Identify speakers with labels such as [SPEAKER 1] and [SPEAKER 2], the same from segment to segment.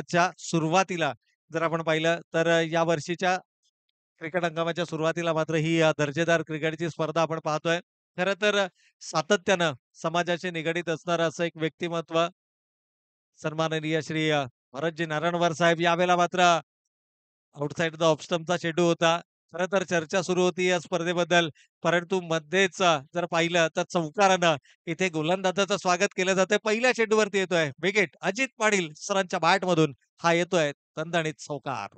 [SPEAKER 1] च्या सुरुवातीला जर आपण पाहिलं तर या वर्षीच्या क्रिकेट हंगामाच्या सुरुवातीला मात्र ही दर्जेदार क्रिकेटची स्पर्धा आपण पाहतोय. खरं तर सातत्यानं समाजाशी निगडीत असणारं असं एक व्यक्तिमत्व सन्माननीय श्री भरतजी नारायणवार साहेब यावेळेला मात्र आउटसाइड द ऑफ स्टंपचा चेंडू होता. खरं तर चर्चा सुरू होती या स्पर्धेबद्दल. परंतु मध्येच जर पाहिलं तर चौकारानं इथे गोलंदाजाचं स्वागत केलं जातंय. पहिल्या चेंडूवरती येतोय विकेट अजित पाटील सरांच्या बॅटमधून हा येतोय दणदणीत चौकार.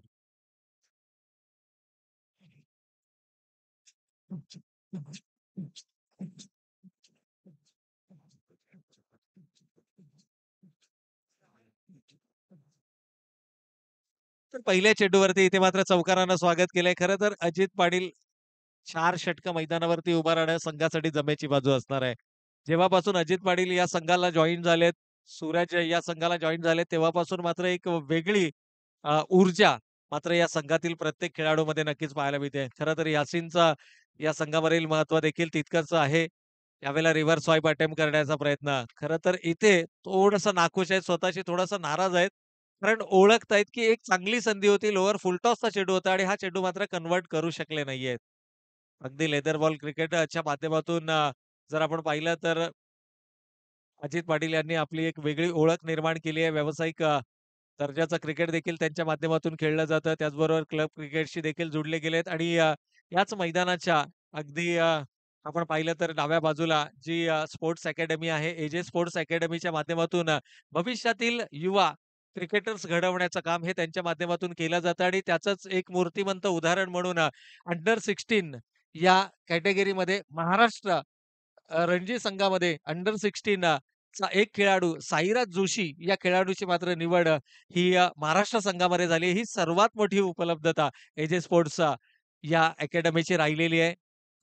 [SPEAKER 1] तर पहिल्या चेंडूवरती इथे मात्र चौकारानं स्वागत केलंय. खरं तर अजित पाटील 4 षटकं मैदानावरती उभा राहणं संघासाठी जमेची बाजू असणार आहे. जेव्हापासून अजित पाटील या संघाला जॉइन झालेत, सूरज या संघाला जॉइन झालेत, तेव्हापासून मात्र एक वेगळी ऊर्जा मात्र या संघातील प्रत्येक खेळाडूमध्ये नक्कीच पाहायला मिळते. खरं तर यासीनचा या संघावरील महत्त्व देखील तितकंच आहे. यावेळेला रिव्हर्स स्वाईप अटेम्प्ट करण्याचा प्रयत्न. खरं तर इथे थोडंसं नाखुश आहेत, स्वतःशी थोडंसं नाराज आहेत. कारण ओळखतायत की एक चांगली संधी होती. लोअर फुलटॉसचा चेंडू होता आणि हा चेंडू मात्र कन्व्हर्ट करू शकले नाहीयेत. अगदी लेदर बॉल क्रिकेटच्या माध्यमातून जर आपण पाहिलं तर अजित पाटील यांनी आपली एक वेगळी ओळख निर्माण केली आहे. व्यावसायिक दर्जाचं क्रिकेट देखील त्यांच्या माध्यमातून खेळलं जातं. त्याचबरोबर क्लब क्रिकेटशी देखील जुडले गेलेत आणि याच मैदानाच्या अगदी आपण पाहिलं तर डाव्या बाजूला जी स्पोर्ट्स अकॅडमी आहे, एजे स्पोर्ट्स अकॅडमीच्या माध्यमातून भविष्यातील युवा क्रिकेटर्स घडवण्याचं काम हे त्यांच्या माध्यमातून केलं जातं आणि त्याचंच एक मूर्तिमंत उदाहरण म्हणून अंडर 16 या कॅटेगरीमध्ये महाराष्ट्र रणजी संघामध्ये अंडर 16 चा एक खेळाडू साईराज जोशी या खेळाडूची मात्र निवड ही महाराष्ट्र संघामध्ये झाली. ही सर्वात मोठी उपलब्धता एजे स्पोर्ट्सच्या या अकॅडमीची राहिलेली आहे.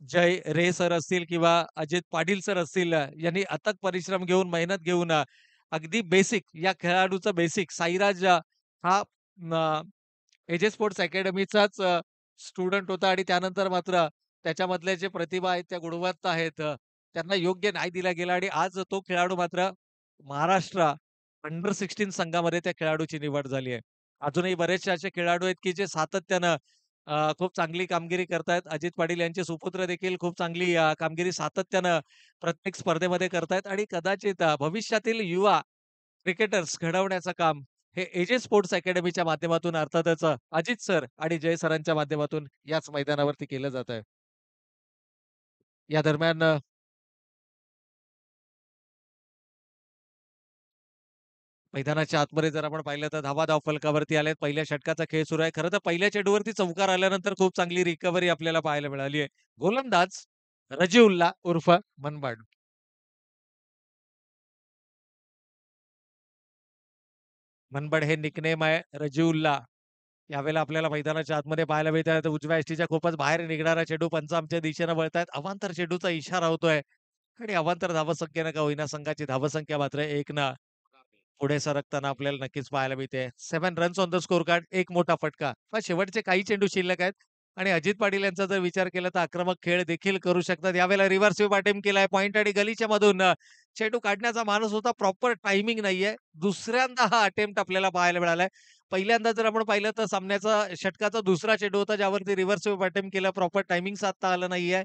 [SPEAKER 1] जय रे सर असतील किंवा अजित पाटील सर असतील यांनी अथक परिश्रम घेऊन, मेहनत घेऊन अगदी बेसिक या खेळाडूचं बेसिक साईराज हा एजे स्पोर्ट्स अकॅडमीचाच स्टुडंट होता आणि त्यानंतर मात्र त्याच्यामधल्या जे प्रतिभा आहेत, त्या गुणवत्ता आहेत, त्यांना योग्य न्याय दिला गेला आणि आज तो खेळाडू मात्र महाराष्ट्र अंडर 16 संघामध्ये त्या खेळाडूची निवड झाली आहे. अजूनही बरेचसे असे खेळाडू आहेत, की जे सातत्यानं खूप चांगली कामगिरी करतायत. अजित पाटील यांचे सुपुत्र देखील खूप चांगली कामगिरी सातत्यानं प्रत्येक स्पर्धेमध्ये करतायत आणि कदाचित भविष्यातील युवा क्रिकेटर्स घडवण्याचं काम हे एजे स्पोर्ट्स अकॅडमीच्या माध्यमातून अर्थातच अजित सर आणि जय सरांच्या माध्यमातून याच मैदानावरती केलं जातंय. या दरम्यान मैदानाच्या आतमध्ये जर आपण पाहिलं तर धावा धावफलकावरती आल्यात. पहिल्या षटकाचा खेळ सुरू आहे. खरं तर पहिल्या चेंडूवरती चौकार आल्यानंतर खूप चांगली रिकव्हरी आपल्याला पाहायला मिळाली आहे. गोलंदाज रजीउल्ला उर्फ मनमाड. मनबड हे निकनेम आहे रजीउल्ला. यावेळेला आपल्याला मैदानाच्या आतमध्ये पाहायला मिळतंय. तर उजव्या यष्टीच्या खूपच बाहेर निघणारा चेंडू पंच आमच्या दिशेने वळतायत. अवांतर चेंडूचा इशारा होतोय आणि अवांतर धावसंख्येनं का होईना संघाची धावसंख्या मात्र 1 ना पुढे सरकताना आपल्याला नक्कीच पाहायला मिळते. 7 runs on the score card, एक मोठा फटका. पण शेवटचे काही चेंडू शिल्लक आहेत आणि अजित पाटील यांचा जर विचार केला तर आक्रमक खेळ देखील करू शकतात. यावेळेला रिव्हर्स स्वीप अटेम्प्ट केलाय पॉइंट आणि गलीच्या मधून चेंडू काढण्याचा माणूस होता. प्रॉपर टायमिंग नाहीये. दुसऱ्यांदा हा अटेम्प्ट आपल्याला पाहायला मिळालाय. पहिल्यांदा जर आपण पाहिलं तर सामन्याचा षटकाचा दुसरा चेंडू होता ज्यावरती रिव्हर्स स्वीप अटेम्प्ट केला. प्रॉपर टायमिंग साधता आलं नाहीये.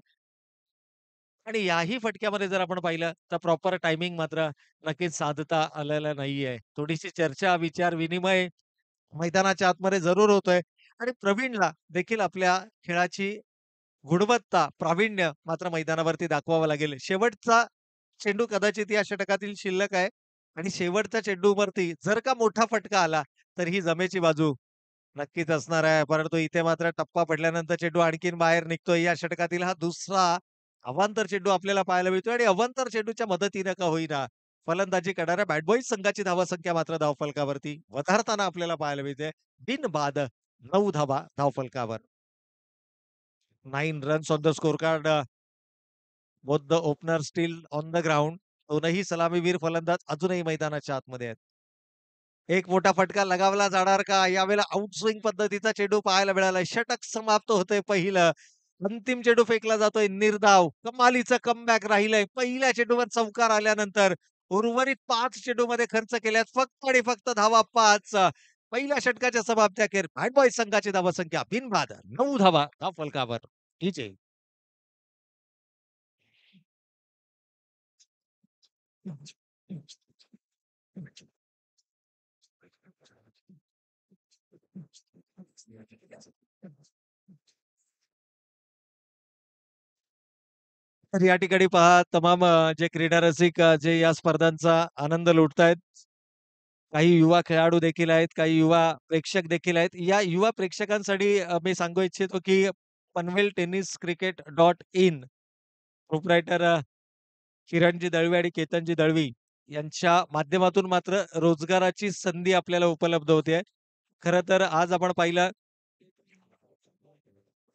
[SPEAKER 1] आणि याही फटक्यामध्ये जर आपण पाहिलं, तर प्रॉपर टायमिंग मात्र नक्कीच साधता आलेलं नाहीये. थोडीशी चर्चा, विचार, विनिमय मैदानाच्या आतमध्ये जरूर होतोय आणि प्रवीणला देखील आपल्या खेळाची गुणवत्ता, प्रावीण्य मात्र मैदानावरती दाखवावं लागेल. शेवटचा चेंडू कदाचित या षटकातील शिल्लक आहे आणि शेवटच्या चेंडूवरती जर का मोठा फटका आला, तर ही जमेची बाजू नक्कीच असणार आहे. परंतु इथे मात्र टप्पा पडल्यानंतर चेंडू आणखीन बाहेर निघतोय. या षटकातील हा दुसरा अवांतर चेंडू आपल्याला पाहायला मिळतोय आणि अवांतर चेंडूच्या मदतीनं का होईना फलंदाजी करणाऱ्या बॅट बॉईज संघाची धावसंख्या मात्र धावफलकावरती वधारताना आपल्याला पाहायला मिळते. बिनबाद 9 धावा धावफलकावर. 9 runs on the score card. Both the opener steel on the ground. दोनही सलामीवीर फलंदाज अजूनही मैदानाच्या आतमध्ये आहेत. एक मोठा फटका लगावला जाणार का? यावेळेला आउटस्विंग पद्धतीचा चेंडू पाहायला मिळाला. षटक समाप्त होतंय पहिलं. अंतिम चेंडू फेकला जातोय निर्धाव. कमालीचं कमबॅक राहिलंय. पहिल्या चेंडूवर चौकार आल्यानंतर उर्वरित 5 चेंडूमध्ये खर्च केल्यात फक्त आणि फक्त धावा 5. पहिल्या षटकाच्या समाप्ती अखेर बॅट बॉय संघाची धावसंख्या बिनबाद 9 धावा धावफलकावर. विजय. तर या ठिकाणी पहा तमाम जे क्रीडा रसिक जे या स्पर्धांचा आनंद लुटतायत. काही युवा खेळाडू देखील आहेत, काही युवा प्रेक्षक देखील आहेत. या युवा प्रेक्षकांसाठी मी सांगू इच्छितो, की Panvel tennis cricket dot in proprietor किरणजी दळवी आणि केतनजी दळवी यांच्या माध्यमातून मात्र रोजगाराची संधी आपल्याला उपलब्ध होते. खरं तर आज आपण पाहिलं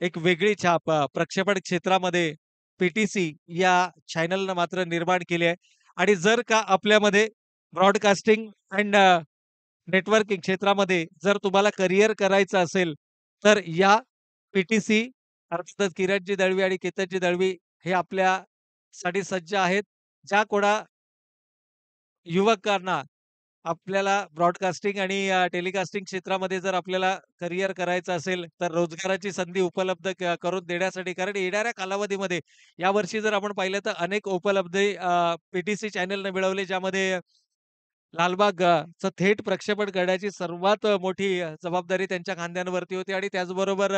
[SPEAKER 1] एक वेगळी छाप प्रक्षेपण क्षेत्रामध्ये पी-टी-सी या चॅनलनं मात्र निर्माण केली आहे आणि जर का आपल्यामध्ये ब्रॉडकास्टिंग अँड नेटवर्किंग क्षेत्रामध्ये जर तुम्हाला करियर करायचं असेल, तर या पी-टी-सी अर्थातच किरणजी दळवी आणि केतनजी दळवी हे आपल्यासाठी सज्ज आहेत. ज्या कोणा युवकांना आपल्याला ब्रॉडकास्टिंग आणि टेलिकास्टिंग क्षेत्रामध्ये जर आपल्याला करियर करायचं असेल, तर रोजगाराची संधी उपलब्ध करून देण्यासाठी कारण येणाऱ्या कालावधीमध्ये यावर्षी जर आपण पाहिलं तर अनेक उपलब्ध पी-टी-सी चॅनलने मिळवले, ज्यामध्ये लालबाग चं थेट प्रक्षेपण करण्याची सर्वात मोठी जबाबदारी त्यांच्या खांद्यांवरती होती आणि त्याचबरोबर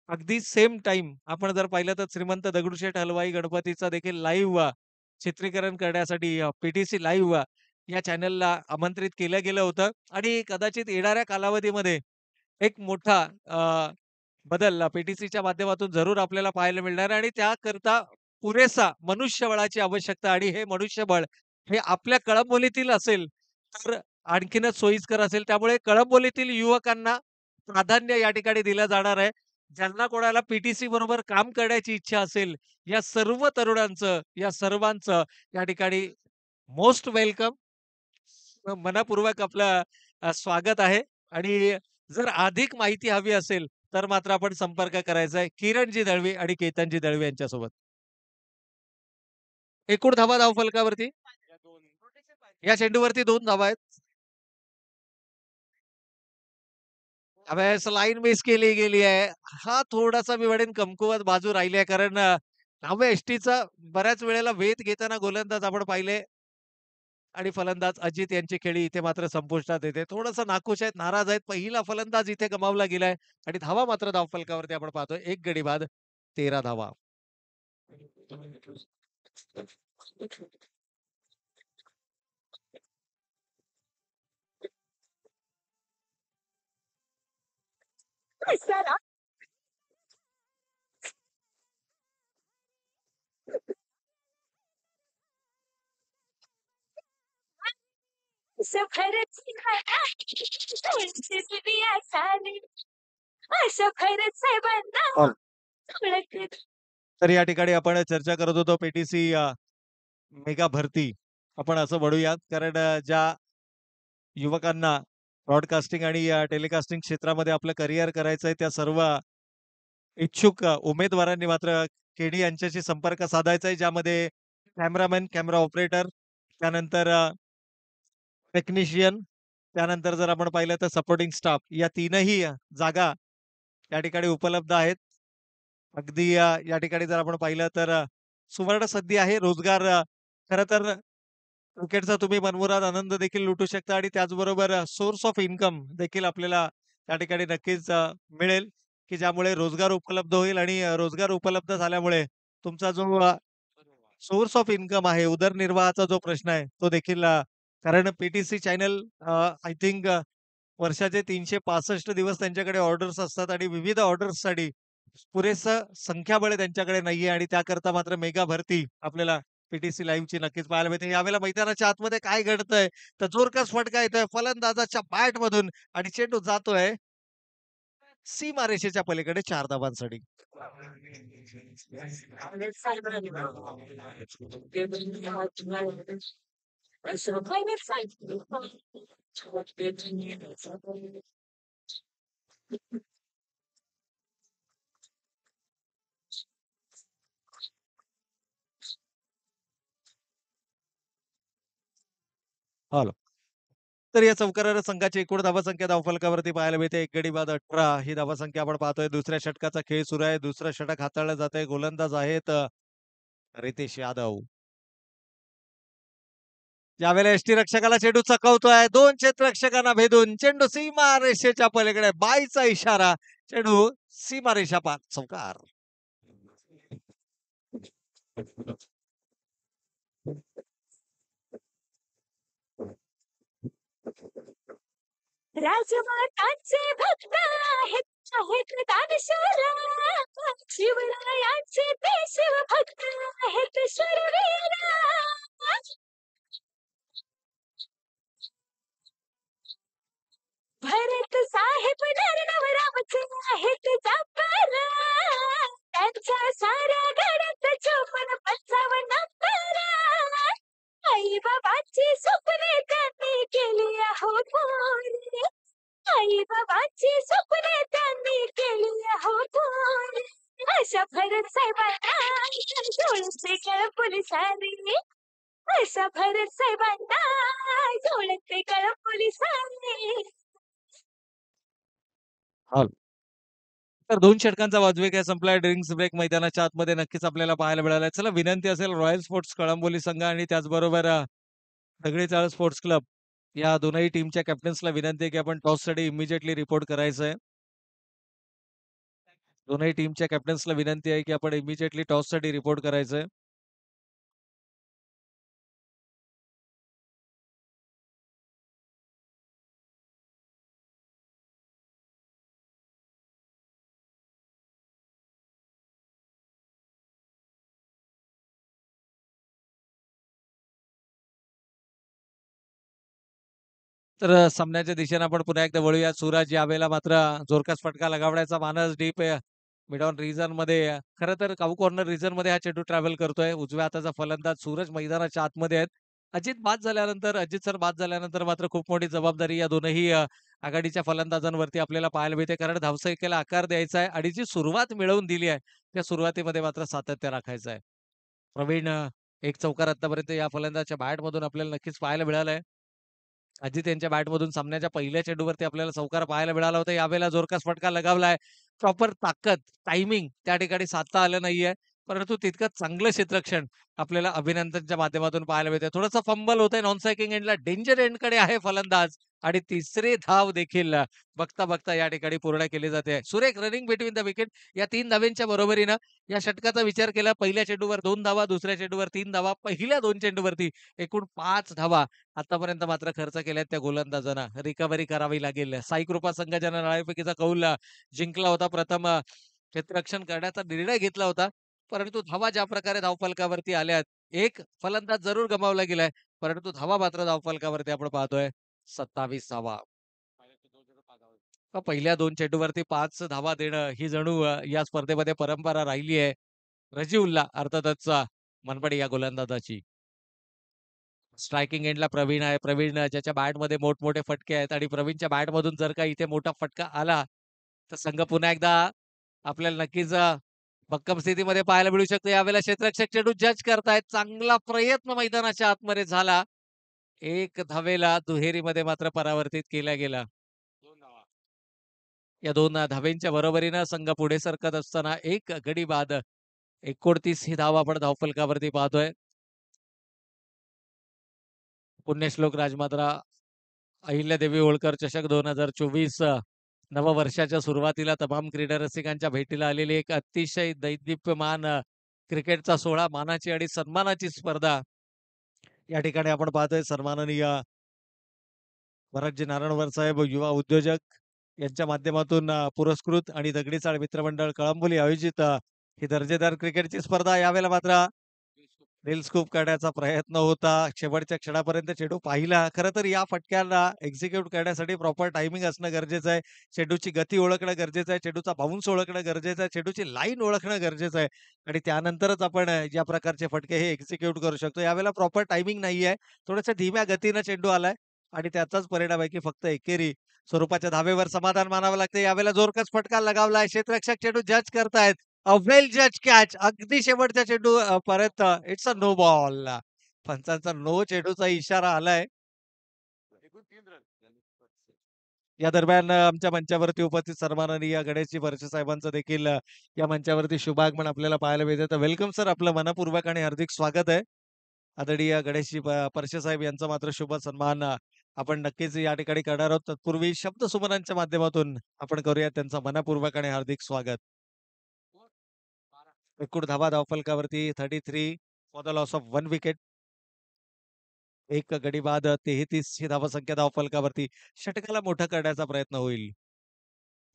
[SPEAKER 1] अगदी सेम टाईम आपण जर पाहिलं तर श्रीमंत दगडूशेठ हलवाई गणपतीचं देखील लाईव्ह चित्रीकरण करण्यासाठी पी-टी-सी लाईव्ह या चॅनलला आमंत्रित केलं गेलं होतं आणि कदाचित येणाऱ्या कालावधीमध्ये एक मोठा बदल पी-टी-सीच्या माध्यमातून जरूर आपल्याला पाहायला मिळणार आहे आणि त्याकरता पुरेसा मनुष्यबळाची आवश्यकता आणि हे मनुष्यबळ हे आपल्या कळंबोलीतील असेल, तर आणखीनच सोयीस्कर असेल. त्यामुळे कळंबोलीतील युवकांना प्राधान्य या ठिकाणी दिलं जाणार आहे. ज्यांना कोणाला पी-टी-सी बरोबर काम करण्याची इच्छा असेल, या सर्व तरुणांचं, या सर्वांचं या ठिकाणी मोस्ट वेलकम. मनःपूर्वक आपलं स्वागत आहे आणि जर अधिक माहिती हवी असेल, तर मात्र आपण संपर्क करायचा आहे किरणजी दळवी आणि केतनजी दळवी यांच्यासोबत. एकूण धावा धावफलकावरती या चेंडूवरती 2 धावा आहेत. त्यावेळेस लाईन मिस केली गेली आहे. हा थोडासा मी म्हणेन कमकुवत बाजू राहिली आहे कारण डाव्या यष्टीचा बऱ्याच वेळेला वेध घेताना गोलंदाज आपण पाहिले आणि फलंदाज अजित यांची खेळी इथे मात्र संपुष्टात येते. थोडंसं नाखुश आहेत, नाराज आहेत. पहिला फलंदाज इथे गमावला गेलाय आणि धावा मात्र धावफलकावरती आपण पाहतोय. 1 गडी बाद 13 धावा.
[SPEAKER 2] असं खरंच खाना तुमची बिया सारी असं खरंच आहे बंदा ओळखत
[SPEAKER 1] तर या ठिकाणी आपण चर्चा करत होतो पी-टी-सी मेगा भरती आपण असं म्हणूयात कारण ज्या युवकांना ब्रॉडकास्टिंग आणि टेलिकास्टिंग क्षेत्रामध्ये आपलं करिअर करायचं आहे त्या सर्व इच्छुक उमेदवारांनी मात्र केडी यांच्याशी संपर्क साधायचा आहे ज्यामध्ये कॅमेरामॅन, कॅमेरा ऑपरेटर, त्यानंतर टेक्निशियन, त्यानंतर जर आपण पाहिलं तर सपोर्टिंग स्टाफ या तीनही जागा या ठिकाणी उपलब्ध आहेत. अगदी या ठिकाणी जर आपण पाहिलं तर सुवर्ण संधी आहे. रोजगार खरं तर क्रिकेटचा तुम्ही मनमुराद आनंद देखील लुटू शकता आणि त्याचबरोबर सोर्स ऑफ इन्कम देखील आपल्याला त्या ठिकाणी नक्कीच मिळेल, की ज्यामुळे रोजगार उपलब्ध होईल आणि रोजगार उपलब्ध झाल्यामुळे तुमचा जो सोर्स ऑफ इन्कम आहे, उदरनिर्वाहाचा जो प्रश्न आहे, तो देखील कारण पी-टी-सी चॅनल आय थिंक वर्षाचे 365 दिवस त्यांच्याकडे ऑर्डर्स असतात आणि विविध ऑर्डर्ससाठी पुरेसं संख्याबळ त्यांच्याकडे नाहीये आणि त्याकरता मात्र मेगा भरती आपल्याला पी-टी-सी लाईव्हची नक्कीच पाहायला मिळते. यावेळेला मैदानाच्या आतमध्ये काय घडतंय? तर जोरकस फटका येतोय फलंदाजाच्या बॅटमधून आणि चेंडू जातोय सीमारेषेच्या पलीकडे 4 धावांसाठी.
[SPEAKER 2] असं खरंच आहे
[SPEAKER 1] हॅलो. तर या चौकारानं संघाची एकूण धावसंख्या धावफलकावरती पाहायला मिळते. एक गडी बाद 18 ही धावसंख्या आपण पाहतोय. दुसऱ्या षटकाचा खेळ सुरू आहे. दुसरं षटक हाताळलं जातंय. गोलंदाज आहेत रितेश यादव. यावेळेला यष्टीरक्षकाला चेंडू चकवतोय. 2 क्षेत्ररक्षकांना भेदून चेंडू सीमारेषेच्या पलीकडे बाईचा इशारा. चेंडू सीमारेषा पार चौकार.
[SPEAKER 2] राजमातांचे भक्त आहेत दानशूर शिवरायांचे ते शिवभक्त आहेत शूरवीर भरत साहेब नरनवरामचे आहेत जापर त्यांच्या साऱ्या गड्यात 54-55 आई बाबांची स्वप्ने त्यांनी केली आहो पूर्ण आई बाबांची स्वप्ने त्यांनी केली आहो पूर्ण अशा भरत साहेबांना जोडते कळ पोलिसांनी अशा भरत साहेबांना जोडते कळ पोलिसांनी
[SPEAKER 1] तर 2 षटकांचा वाजवेग संपलाय. ड्रिंक्स ब्रेक मैदानाच्या आतमध्ये नक्कीच आपल्याला पाहायला मिळालाय. चला विनंती असेल रॉयल स्पोर्ट्स कळंबोली संघ आणि त्याचबरोबर दगडी चाळ स्पोर्ट्स क्लब या दोनही टीमच्या कॅप्टन्सला विनंती आहे की आपण टॉससाठी इमिजिएटली रिपोर्ट करायचं आहे. दोनही टीमच्या कॅप्टन्सला विनंती आहे की आपण इमिजिएटली टॉससाठी रिपोर्ट करायचं आहे. तर सामन्याच्या दिशेने आपण पुन्हा एकदा वळूया. सूरज यावेळेला मात्र जोरकस फटका लगावण्याचा मानस डीप मिड ऑन रिजन मध्ये खरं तर काऊ कॉर्नर रिजन मध्ये हा चेंडू ट्रॅव्हल करतोय. उजव्या हाताचा फलंदाज सूरज मैदानाच्या आतमध्ये आहेत. अजित सर बाद झाल्यानंतर मात्र खूप मोठी जबाबदारी या दोनही आघाडीच्या फलंदाजांवरती आपल्याला पाहायला मिळते. कारण धावसंख्येला आकार द्यायचा आहे आणि जी सुरुवात मिळवून दिली आहे त्या सुरुवातीमध्ये मात्र सातत्य राखायचं आहे. प्रवीण एक चौकार आतापर्यंत या फलंदाजच्या बॅटमधून आपल्याला नक्कीच पाहायला मिळालंय. अजित यांच्या बॅटमधून सामन्याच्या पहिल्या चेंडूवरती आपल्याला चौकार पाहायला मिळाला होता. यावेळेला जोरकस फटका लगावलाय. प्रॉपर ताकद, टायमिंग त्या ठिकाणी साधता आलं नाहीये. परंतु तितकंच चांगलं क्षेत्ररक्षण आपल्याला अभिनंदनच्या माध्यमातून पाहायला मिळतंय. थोडंसं फंबल होतंय नॉन स्ट्रायकिंग एंडला. डेंजर एंडकडे आहे फलंदाज आणि तिसरी धाव देखील बघता बघता या ठिकाणी पूर्ण केली जाते. सुरेख रनिंग बिटवीन द विकेट. या 3 धावेंच्या बरोबरीनं या षटकाचा विचार केला. पहिल्या चेंडूवर 2 धावा, दुसऱ्या चेंडूवर 3 धावा, पहिल्या 2 चेंडूवरती एकूण 5 धावा आतापर्यंत मात्र खर्च केल्यात त्या गोलंदाजांना. रिकव्हरी करावी लागेल. साई कृपा संघ ज्यानं नाणेफेकीचा कौल जिंकला होता. प्रथम क्षेत्ररक्षण करण्याचा निर्णय घेतला होता. परंतु धावा ज्या प्रकारे धावफलकावरती आल्यात, एक फलंदाज जरूर गमावला गेलाय. परंतु धावा मात्र धावफलकावरती आपण पाहतोय 27 धावा. पहिल्या 2 चेंडूवरती 5 धावा देणं ही जणू या स्पर्धेमध्ये परंपरा राहिली आहे. रजीउल्ला अर्थातच मनपडे या गोलंदाजाची. स्ट्रायकिंग एंडला प्रवीण आहे. प्रवीण ज्याच्या बॅटमध्ये मोठमोठे फटके आहेत आणि प्रवीणच्या बॅटमधून जर का इथे मोठा फटका आला, तर संघ पुन्हा एकदा आपल्याला नक्कीच भक्कम स्थितीमध्ये पाहायला मिळू शकतो. यावेळेला क्षेत्ररक्षक चेंडू जज करतायत. चांगला प्रयत्न मैदानाच्या आतमध्ये झाला. 1 धावेला दुहेरीमध्ये मात्र परावर्तित केला गेला. या 2 धावेंच्या बरोबरीनं संघ पुढे सरकत असताना एक गडी बाद 29 ही धाव आपण धावफलकावरती पाहतोय. पुण्यश्लोक राजमात्रा अहिल्यादेवी होळकर चषक 2024 नववर्षाच्या सुरुवातीला तमाम क्रीडा रसिकांच्या भेटीला आलेली एक अतिशय दैदिप्यमान क्रिकेटचा सोहळा, मानाची आणि सन्मानाची स्पर्धा या ठिकाणी आपण पाहतोय. सन्माननीय भरतजी नारायणवर साहेब युवा उद्योजक यांच्या माध्यमातून पुरस्कृत आणि दगडी चाळ मित्रमंडळ कळंबोली आयोजित ही दर्जेदार क्रिकेटची स्पर्धा. यावेळेला मात्र रील स्कूप करण्याचा प्रयत्न होता. शेवटच्या क्षणापर्यंत चेंडू पाहिला. खरं तर या फटक्यांना एक्झिक्यूट करण्यासाठी प्रॉपर टायमिंग असणं गरजेचं आहे. चेंडूची गती ओळखणं गरजेचं आहे. चेंडूचा बाउन्स ओळखणं गरजेचं आहे. चेंडूची लाईन ओळखणं गरजेचं आहे आणि त्यानंतरच आपण या प्रकारचे फटके हे एक्झिक्यूट करू शकतो. यावेळेला प्रॉपर टायमिंग नाहीये. थोड्याशा धीम्या गतीनं चेंडू आलाय आणि त्याचाच परिणाम आहे की फक्त एकेरी स्वरूपाच्या धावेवर समाधान मानावं लागतं. यावेळेला जोरकस फटका लगावलाय. क्षेत्ररक्षक चेंडू जज करतायत. अ वेल जज कॅच. अगदी शेवटच्या चेंडू परत इट्स अ नो बॉल. पंचांचा नो चेंडूचा इशारा आलाय. या दरम्यान आमच्या मंचावरती उपस्थित सन्माननीय गणेशजी वर्षे साहेबांचं देखील या मंचावरती शुभागमन आपल्याला पाहायला मिळते. तर वेलकम सर, आपलं मनपूर्वक आणि हार्दिक स्वागत आहे. आदरणीय गणेशजी परशे साहेब यांचा मात्र शुभ सन्मान आपण नक्कीच या ठिकाणी करणार आहोत. तत्पूर्वी शब्दसुमनांच्या माध्यमातून आपण करूया त्यांचं मनपूर्वक आणि हार्दिक स्वागत. एकूण धावा धावफलकावरती 33 for the loss of 1 wicket. एक गडी बाद 33 ही धावसंख्या धावफलकावरती. षटकाला मोठं करण्याचा प्रयत्न होईल.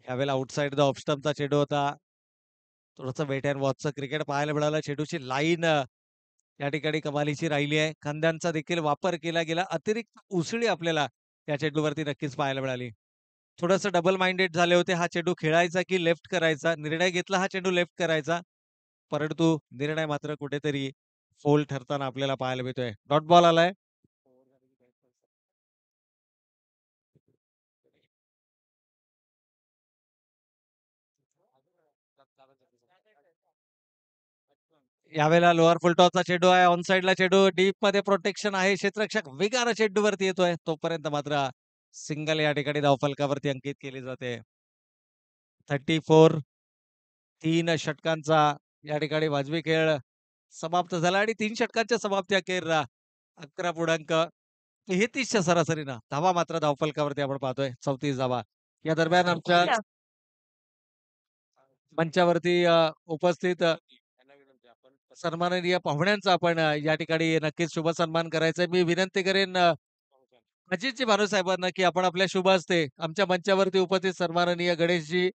[SPEAKER 1] यावेळेला आउटसाइड द ऑफ स्टंपचा चेंडू होता. थोडंसं वेट अँड वॉचचं क्रिकेट पाहायला मिळालं. चेंडूची लाईन या ठिकाणी कमालीची राहिली आहे. खांद्यांचा देखील वापर केला गेला. अतिरिक्त उसळी आपल्याला या चेंडूवरती नक्कीच पाहायला मिळाली. थोडंसं डबल माइंडेड झाले होते. हा चेंडू खेळायचा की लेफ्ट करायचा? निर्णय घेतला हा चेंडू लेफ्ट करायचा. परंतु निर्णय मात्र कुठेतरी फोल ठरताना आपल्याला पाहायला मिळतोय. डॉट बॉल आलाय. यावेळेला लोअर फुलटॉसचा चेंडू आहे. ऑन साइडला चेंडू डीप मध्ये प्रोटेक्शन आहे. क्षेत्ररक्षक वेगानं चेंडूवरती येतोय. तोपर्यंत मात्र सिंगल या ठिकाणी धावफलकावरती अंकित केली जाते. 34 3 षटकांचा या ठिकाणी वाजवी खेळ समाप्त झाला आणि 3 षटकांच्या समाप्ती अखेर 11 पूर्णांक 33च्या सरासरीनं धावा मात्र धावफलकावरती आपण पाहतोय 34 धावा. या दरम्यान आमच्या
[SPEAKER 2] अच्छा.
[SPEAKER 1] मंचावरती उपस्थित सन्माननीय पाहुण्यांचा आपण या ठिकाणी नक्कीच शुभ सन्मान करायचा आहे. मी विनंती करेन अजितजी भानुसाहेबांना की आपण आपल्या शुभ हस्ते आमच्या मंचावरती उपस्थित सन्माननीय गणेशजी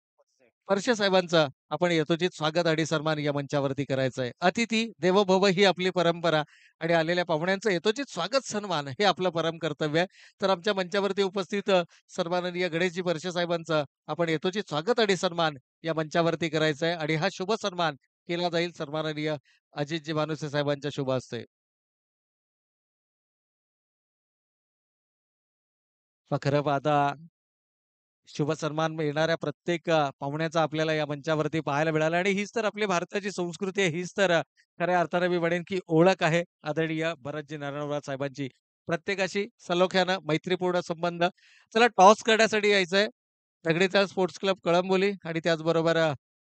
[SPEAKER 1] परशे साहेबांचं आपण यथोचित स्वागत आणि सन्मान या मंचावरती करायचं आहे. अतिथी देवो भव ही आपली परंपरा आणि आलेल्या पाहुण्यांचं यथोचित स्वागत सन्मान हे आपलं परम कर्तव्य आहे. तर आमच्या मंचावरती उपस्थित सन्माननीय गणेशजी परशे साहेबांचं आपण यथोचित स्वागत आणि सन्मान या मंचावरती करायचं आहे आणि हा शुभ सन्मान केला जाईल सन्माननीय अजितजी भानुसे साहेबांच्या शुभ हस्ते. खरं पाहता शुभ सन्मान येणाऱ्या प्रत्येक पाहुण्याचा आपल्याला या मंचावरती पाहायला मिळाला आणि हीच तर आपली भारताची संस्कृती आहे. हीच तर खऱ्या अर्थाने मी म्हणेन की ओळख आहे आदरणीय भरतजी नारायणराव साहेबांची. प्रत्येकाशी सलोख्यानं मैत्रीपूर्ण संबंध. चला टॉस करण्यासाठी यायचंय. दगडीचा स्पोर्ट्स क्लब कळंबोली आणि त्याचबरोबर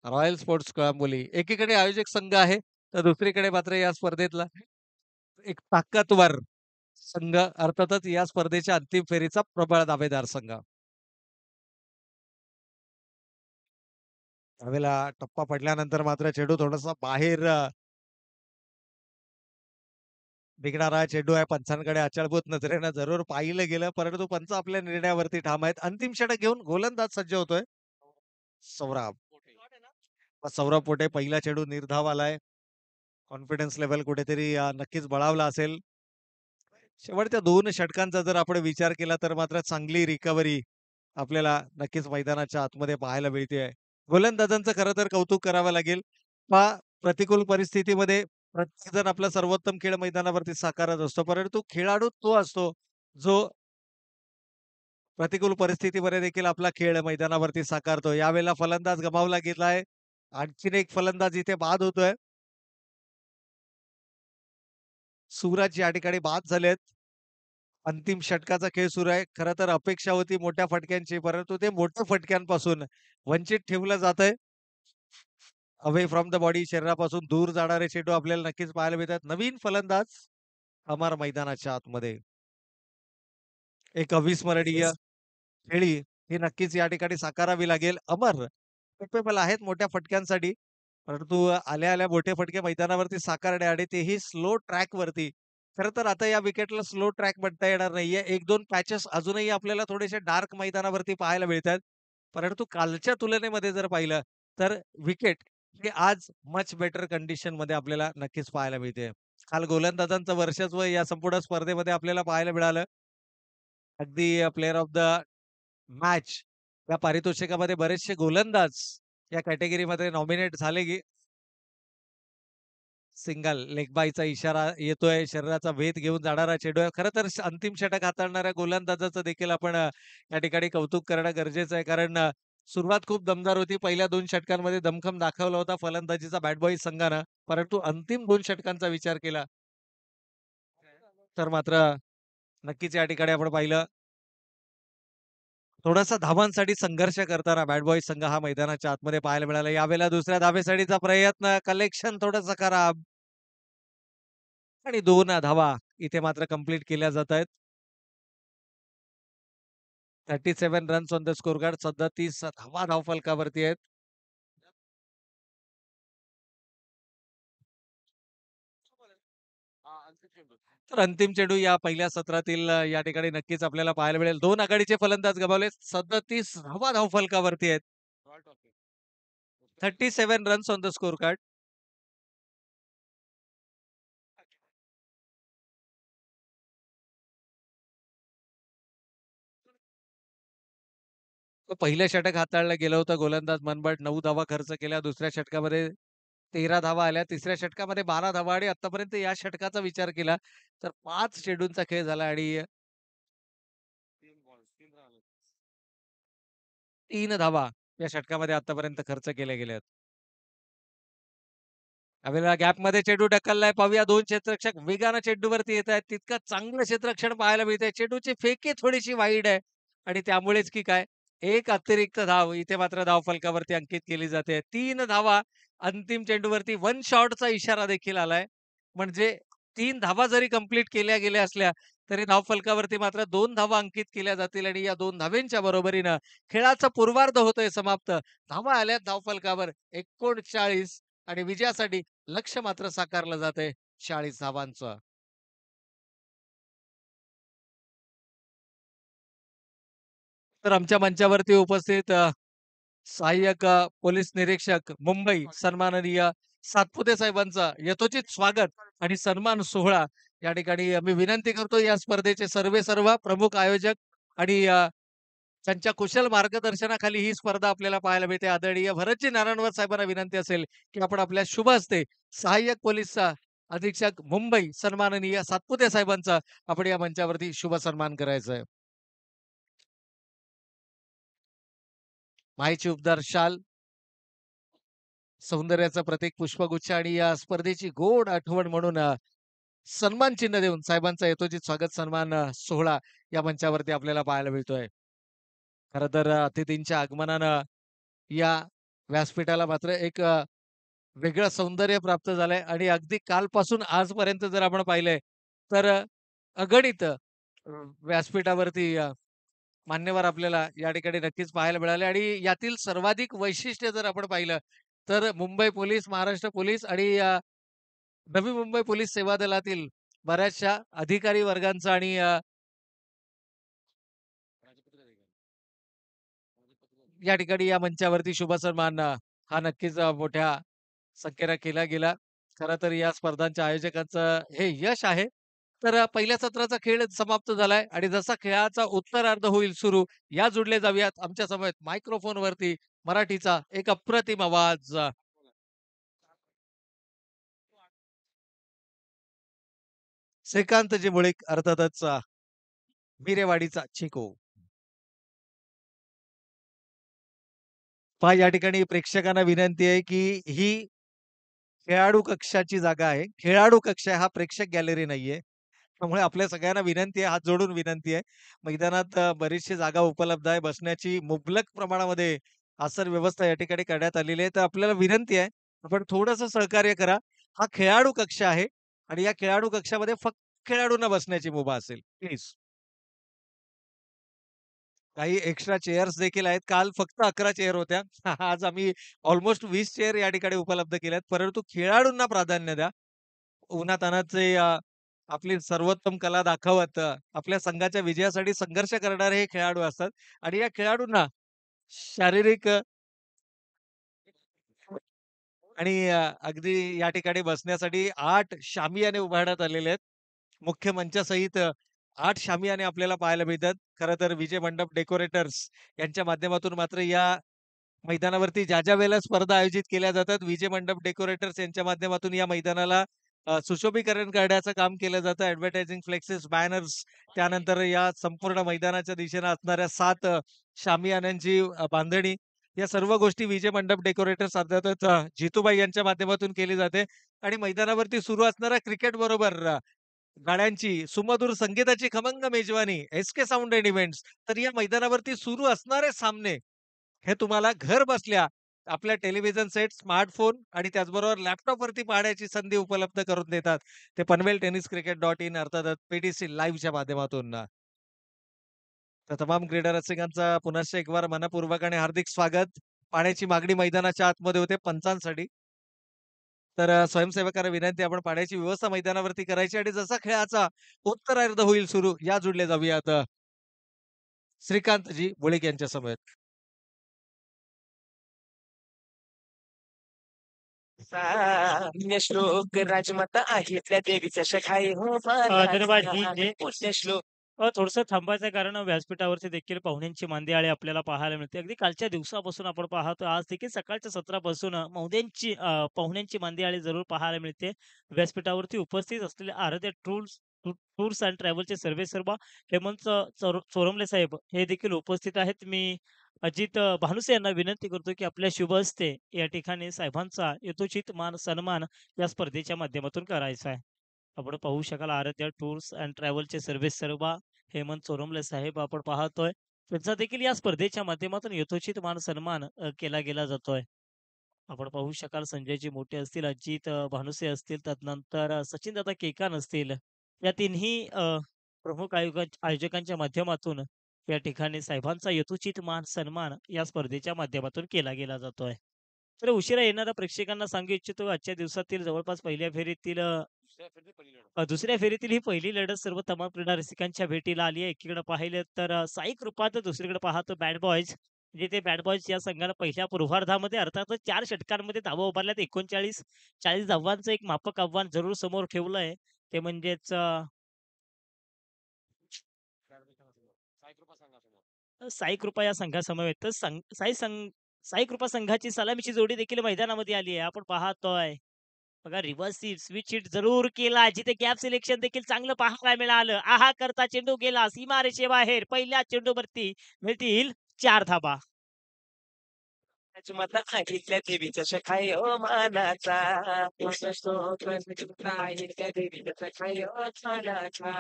[SPEAKER 1] रॉयल स्पोर्ट्स कळंबोली. एकीकडे आयोजक संघ आहे तर दुसरीकडे मात्र या स्पर्धेतला एक ताकदवर संघ अर्थातच या स्पर्धेच्या अंतिम फेरीचा प्रबळ दावेदार संघ. त्यावेळेला टप्पा पडल्यानंतर मात्र चेंडू थोडासा बाहेर निघणारा चेंडू आहे. पंचांकडे अचलबूत नजरेनं जरूर पाहिलं गेलं, परंतु पंच आपल्या निर्णयावरती ठाम आहेत. अंतिम षटक घेऊन गोलंदाज सज्ज होतोय सौरभ. सौरभ पोटे पहिला चेंडू निर्धाव आलाय. कॉन्फिडन्स लेव्हल कुठेतरी नक्कीच बळावला असेल. शेवटच्या 2 षटकांचा जर आपण विचार केला तर मात्र चांगली रिकव्हरी आपल्याला नक्कीच मैदानाच्या आतमध्ये पाहायला मिळते. गोलंदाजांचं खरं तर कौतुक करावं लागेल. पहा प्रतिकूल परिस्थितीमध्ये प्रत्येकजण आपला सर्वोत्तम खेळ मैदानावरती साकारत असतो. परंतु खेळाडू तो असतो, जो प्रतिकूल परिस्थितीमध्ये देखील आपला खेळ मैदानावरती साकारतो. यावेळेला फलंदाज गमावला गेलाय. आणखीन एक फलंदाज इथे बाद होतोय. सूरज या ठिकाणी बाद झालेत. अंतिम षटकाचा खेळ सुरू आहे. खरं तर अपेक्षा होती मोठ्या फटक्यांची, परंतु ते मोठ्या फटक्यांपासून वंचित ठेवलं जातंय. अवे फ्रॉम द बॉडी शरीरापासून दूर जाणारे चेंडू आपल्याला नक्कीच पाहायला मिळतात. नवीन फलंदाज अमर मैदानाच्या आतमध्ये. एक अविस्मरणीय खेळी ही नक्कीच या ठिकाणी साकारावी लागेल. अमर केपेबल आहेत मोठ्या फटक्यांसाठी. परंतु आल्या-आल्या मोठे फटके मैदानावरती साकारणे आणि तेही स्लो ट्रॅकवरती. खरं तर आता या विकेटला स्लो ट्रॅक म्हणता येणार नाहीये. 1-2 पॅचेस अजूनही आपल्याला थोडेसे डार्क मैदानावरती पाहायला मिळतात. परंतु कालच्या तुलनेमध्ये जर पाहिलं तर विकेट हे आज मच बेटर कंडिशनमध्ये आपल्याला नक्कीच पाहायला मिळते. काल गोलंदाजांचं वर्चस्व या संपूर्ण स्पर्धेमध्ये आपल्याला पाहायला मिळालं. अगदी प्लेयर ऑफ द मॅच या पारितोषिकामध्ये बरेचसे गोलंदाज या कॅटेगरीमध्ये नॉमिनेट झाले की सिंगल लेग बायचा इशारा येतोय. शरीराचा भेद घेऊन जाणारा चेंडू आहे. खरं तर अंतिम षटक हाताळणाऱ्या गोलंदाजाचं देखील आपण या ठिकाणी कौतुक करणं गरजेचं आहे. कारण सुरुवात खूप दमदार होती. पहिल्या 2 षटकांमध्ये दमखम दाखवला होता फलंदाजीचा बॅट बॉय संघानं. परंतु अंतिम 2 षटकांचा विचार केला तर मात्र नक्कीच या ठिकाणी आपण पाहिलं थोडासा धावांसाठी संघर्ष करताना बॅड बॉय संघ हा मैदानाच्या आतमध्ये पाहायला मिळाला. यावेळेला दुसऱ्या धावेसाठीचा प्रयत्न, कलेक्शन थोडंसं खराब आणि 2 धावा इथे मात्र कंप्लीट केल्या जातायत. 37 runs on the score card. 37 धावा धावफलकावरती आहेत. तर अंतिम चेंडू या पहिल्या सत्रातील या ठिकाणी नक्कीच आपल्याला पाहायला मिळेल. 2 आघाडीचे फलंदाज गमावले. 37 धावा धावफलकावरती आहेत. 37 runs on the score card. पहिलं षटक हाताळलं गेलं होतं. गोलंदाज मनबट 9 धावा खर्च केल्या. दुसऱ्या षटकामध्ये 13 धावा आल्या. तिसऱ्या षटकामध्ये 12 धावा आणि आतापर्यंत या षटकाचा विचार केला तर 5 चेंडूंचा खेळ झाला आणि 3 धावा या षटकामध्ये आतापर्यंत खर्च केल्या गेल्यात. यावेळेला गॅपमध्ये चेंडू ढकललाय. पाहूया 2 क्षेत्ररक्षक वेगानं चेंडूवरती येत आहेत. तितकं चांगलं क्षेत्ररक्षण पाहायला मिळतंय. चेंडूची फेकी थोडीशी वाईड आहे आणि त्यामुळेच की काय एक अतिरिक्त धाव इथे मात्र धावफलकावरती अंकित केली जाते. 3 धावा अंतिम चेंडूवरती वन शॉटचा इशारा देखील आलाय. म्हणजे 3 धावा जरी कंप्लीट केल्या गेल्या असल्या तरी धावफलकावरती मात्र 2 धावा अंकित केल्या जातील आणि या 2 धावेंच्या बरोबरीनं खेळाचा पूर्वार्ध होतोय समाप्त. धावा आल्यात धावफलकावर 39 आणि विजयासाठी लक्ष्य मात्र साकारलं जातंय 40 धावांचं. तर आमच्या मंचावरती उपस्थित सहाय्यक पोलीस निरीक्षक मुंबई सन्माननीय सातपुते साहेबांचा यथोचित स्वागत आणि सन्मान सोहळा या ठिकाणी आम्ही विनंती करतो या स्पर्धेचे सर्व प्रमुख आयोजक आणि त्यांच्या कुशल मार्गदर्शनाखाली ही स्पर्धा आपल्याला पाहायला मिळते. आदरणीय भरतजी नारायणवर साहेबांना विनंती असेल की आपण आपल्या शुभ हस्ते सहाय्यक पोलीस अधीक्षक मुंबई सन्माननीय सातपुते साहेबांचा आपण या मंचावरती शुभ सन्मान करायचा आहे. माहीची उपदार शाल, सौंदर्याचं प्रतीक पुष्पगुच्छ आणि या स्पर्धेची गोड आठवण म्हणून सन्मान चिन्ह देऊन साहेबांचा यथोचित स्वागत सन्मान सोहळा या मंचावरती आपल्याला पाहायला मिळतोय. खरं तर अतिथींच्या आगमनानं या व्यासपीठाला मात्र एक वेगळं सौंदर्य प्राप्त झालंय आणि अगदी कालपासून आजपर्यंत जर आपण पाहिलंय तर अगणित व्यासपीठावरती मान्यवर आपल्याला या ठिकाणी नक्कीच पाहायला मिळाले आणि यातील सर्वाधिक वैशिष्ट्य जर आपण पाहिलं तर मुंबई पोलीस, महाराष्ट्र पोलीस आणि नवी मुंबई पोलीस सेवा दलातील बऱ्याचशा अधिकारी वर्गांचा आणि या ठिकाणी या मंचावरती शुभ सन्मान हा नक्कीच मोठ्या संख्येने केला गेला. खरं तर या स्पर्धांच्या आयोजकांचं हे यश आहे. तर पहिल्या सत्राचा खेळ समाप्त झालाय आणि जसा खेळाचा उत्तरार्ध होईल सुरू या जुडले जाऊयात आमच्या समवेत मायक्रोफोनवरती मराठीचा एक अप्रतिम आवाज. श्रीकांतजी मुळीक अर्थातच बिरेवाडीचा चिको. पहा या ठिकाणी प्रेक्षकांना विनंती आहे की ही खेळाडू कक्षाची जागा आहे. खेळाडू कक्ष आहे, हा प्रेक्षक गॅलरी नाहीये. त्यामुळे आपल्या सगळ्यांना विनंती आहे, हात जोडून विनंती आहे. मैदानात बरीचशी जागा उपलब्ध आहे. बसण्याची मुबलक प्रमाणामध्ये आसन व्यवस्था या ठिकाणी करण्यात आलेली आहे. तर आपल्याला विनंती आहे, आपण थोडंसं सहकार्य करा. हा खेळाडू कक्ष आहे आणि या खेळाडू कक्षामध्ये फक्त खेळाडूंना बसण्याची मुभा असेल. प्लीज. काही एक्स्ट्रा चेअर्स देखील आहेत. काल फक्त 11 चेअर होत्या. आज आम्ही ऑलमोस्ट 20 चेअर या ठिकाणी उपलब्ध केल्यात. परंतु खेळाडूंना प्राधान्य द्या. उन्हातान्हाचे आपली सर्वोत्तम कला दाखवत आपल्या संघाच्या विजयासाठी संघर्ष करणारे हे खेळाडू असतात आणि या खेळाडूंना शारीरिक आणि अगदी या ठिकाणी बसण्यासाठी 8 शामियाने उभारण्यात आलेले आहेत. मुख्य मंचासहित 8 शामियाने आपल्याला पाहायला मिळतात. खरं तर विजय मंडप डेकोरेटर्स यांच्या माध्यमातून मात्र या मैदानावरती ज्या वेळेला स्पर्धा आयोजित केल्या जातात, विजय मंडप डेकोरेटर्स यांच्या माध्यमातून या मैदानाला सुशोभीकरण करण्याचं काम केलं जातं. ॲडव्हर्टायझिंग फ्लेक्सेस, बॅनर्स त्यानंतर या संपूर्ण मैदानाच्या दिशेने असणाऱ्या 7 शामियान्यांची बांधणी या सर्व गोष्टी विजय मंडप डेकोरेटर्स अर्थातच जितूबाई यांच्या माध्यमातून केली जाते आणि मैदानावरती सुरू असणाऱ्या क्रिकेट बरोबर गाण्यांची, सुमधुर संगीताची खमंग मेजवानी, एस-के साउंड अँड इव्हेंट्स. तर या मैदानावरती सुरू असणारे सामने, हे तुम्हाला घर बसल्या आपल्या टेलिव्हिजन सेट, स्मार्टफोन आणि त्याचबरोबर लॅपटॉपवरती पाहण्याची संधी उपलब्ध करून देतात. ते पनवेल टेनिस क्रिकेट .in अर्थातच पीटीसी लाईव्हच्या माध्यमातून. तर तमाम क्रीडा रसिकांचा पुनश्च एक वार मनःपूर्वक आणि हार्दिक स्वागत. पाण्याची मागणी मैदानाच्या आतमध्ये होते पंचांसाठी. तर स्वयंसेवकांना विनंती आपण पाण्याची व्यवस्था मैदानावरती करायची आणि जसा खेळाचा उत्तरार्ध होईल सुरू, या जोडले जाऊयात श्रीकांतजी मुळीक यांच्या समवेत.
[SPEAKER 3] पुण्यश्लोक राजमाता अहिल्या देवीच्या सखाई हो
[SPEAKER 4] धन्यवाद
[SPEAKER 3] मानाचा.
[SPEAKER 4] जी जे
[SPEAKER 3] पुण्यश्लोक
[SPEAKER 4] थोडंसं थांबायचं आहे कारण व्यासपीठावरती देखील पाहुण्यांची मांदियाळी आपल्याला पाहायला मिळते. अगदी कालच्या दिवसापासून आपण पाहतो आज देखील सकाळच्या सत्रापासून पाहुण्यांची मांदियाळी जरूर पाहायला मिळते. व्यासपीठावरती उपस्थित असलेले आराध्य टूर्स अँड ट्रॅव्हलचे सर्वेसर्वा हेमंत चोरमले साहेब हे देखील उपस्थित आहेत. मी अजित भानुसे यांना विनंती करतो की आपल्या शुभ हस्ते या ठिकाणी साहेबांचा यथोचित मान सन्मान या स्पर्धेच्या माध्यमातून करायचा आहे. आपण पाहू शकाल आराध्य टूर्स अँड ट्रॅव्हलचे सर्वेसर्वा हेमंत चोरमले साहेब आपण पाहतोय. त्यांचा देखील या स्पर्धेच्या माध्यमातून यथोचित मान सन्मान केला गेला जातोय. आपण पाहू शकाल संजयजी मोठे असतील, अजित भानुसे असतील, त्यानंतर सचिनदादा केकान असतील. या तिन्ही प्रमुख आयोजकांच्या माध्यमातून या ठिकाणी साहेबांचा यथोचित मान सन्मान या स्पर्धेच्या माध्यमातून केला गेला जातोय. तर उशिरा येणाऱ्या प्रेक्षकांना सांगू इच्छितो आजच्या दिवसातील जवळपास पहिल्या फेरीतील दुसऱ्या फेरीतील ही पहिली लढत सर्व तमाम क्रीडा रसिकांच्या भेटीला आली आहे. एकीकडे पाहिलं तर साई कृपा तर दुसरीकडे पाहतो बॅड बॉयज. म्हणजे ते बॅड बॉयज या संघानं पहिल्या पूर्वार्धामध्ये अर्थातच 4 षटकांमध्ये धावा उभारल्यात 39. 40 धावांचं एक माफक आव्हान जरूर समोर ठेवलंय. ते म्हणजेच साई कृपा या संघासमवेत तर साई कृपा संघाची सलामीची जोडी देखील मैदानामध्ये आली आहे. आपण पाहतोय. बघा रिव्हर्स स्विच हिट जरूर केला. जिथे गॅप सिलेक्शन देखील चांगलं पाहायला मिळालं. आहा करता चेंडू गेला सीमारेषेबाहेर. पहिल्या चेंडूवरती मिळतील 4 धाबा.
[SPEAKER 3] राजमाता अहिल्या देवीच्या सखाई हो मानाचा. पुण्यश्लोक राजमाता अहिल्या देवीच्या सखाई हो मानाचा.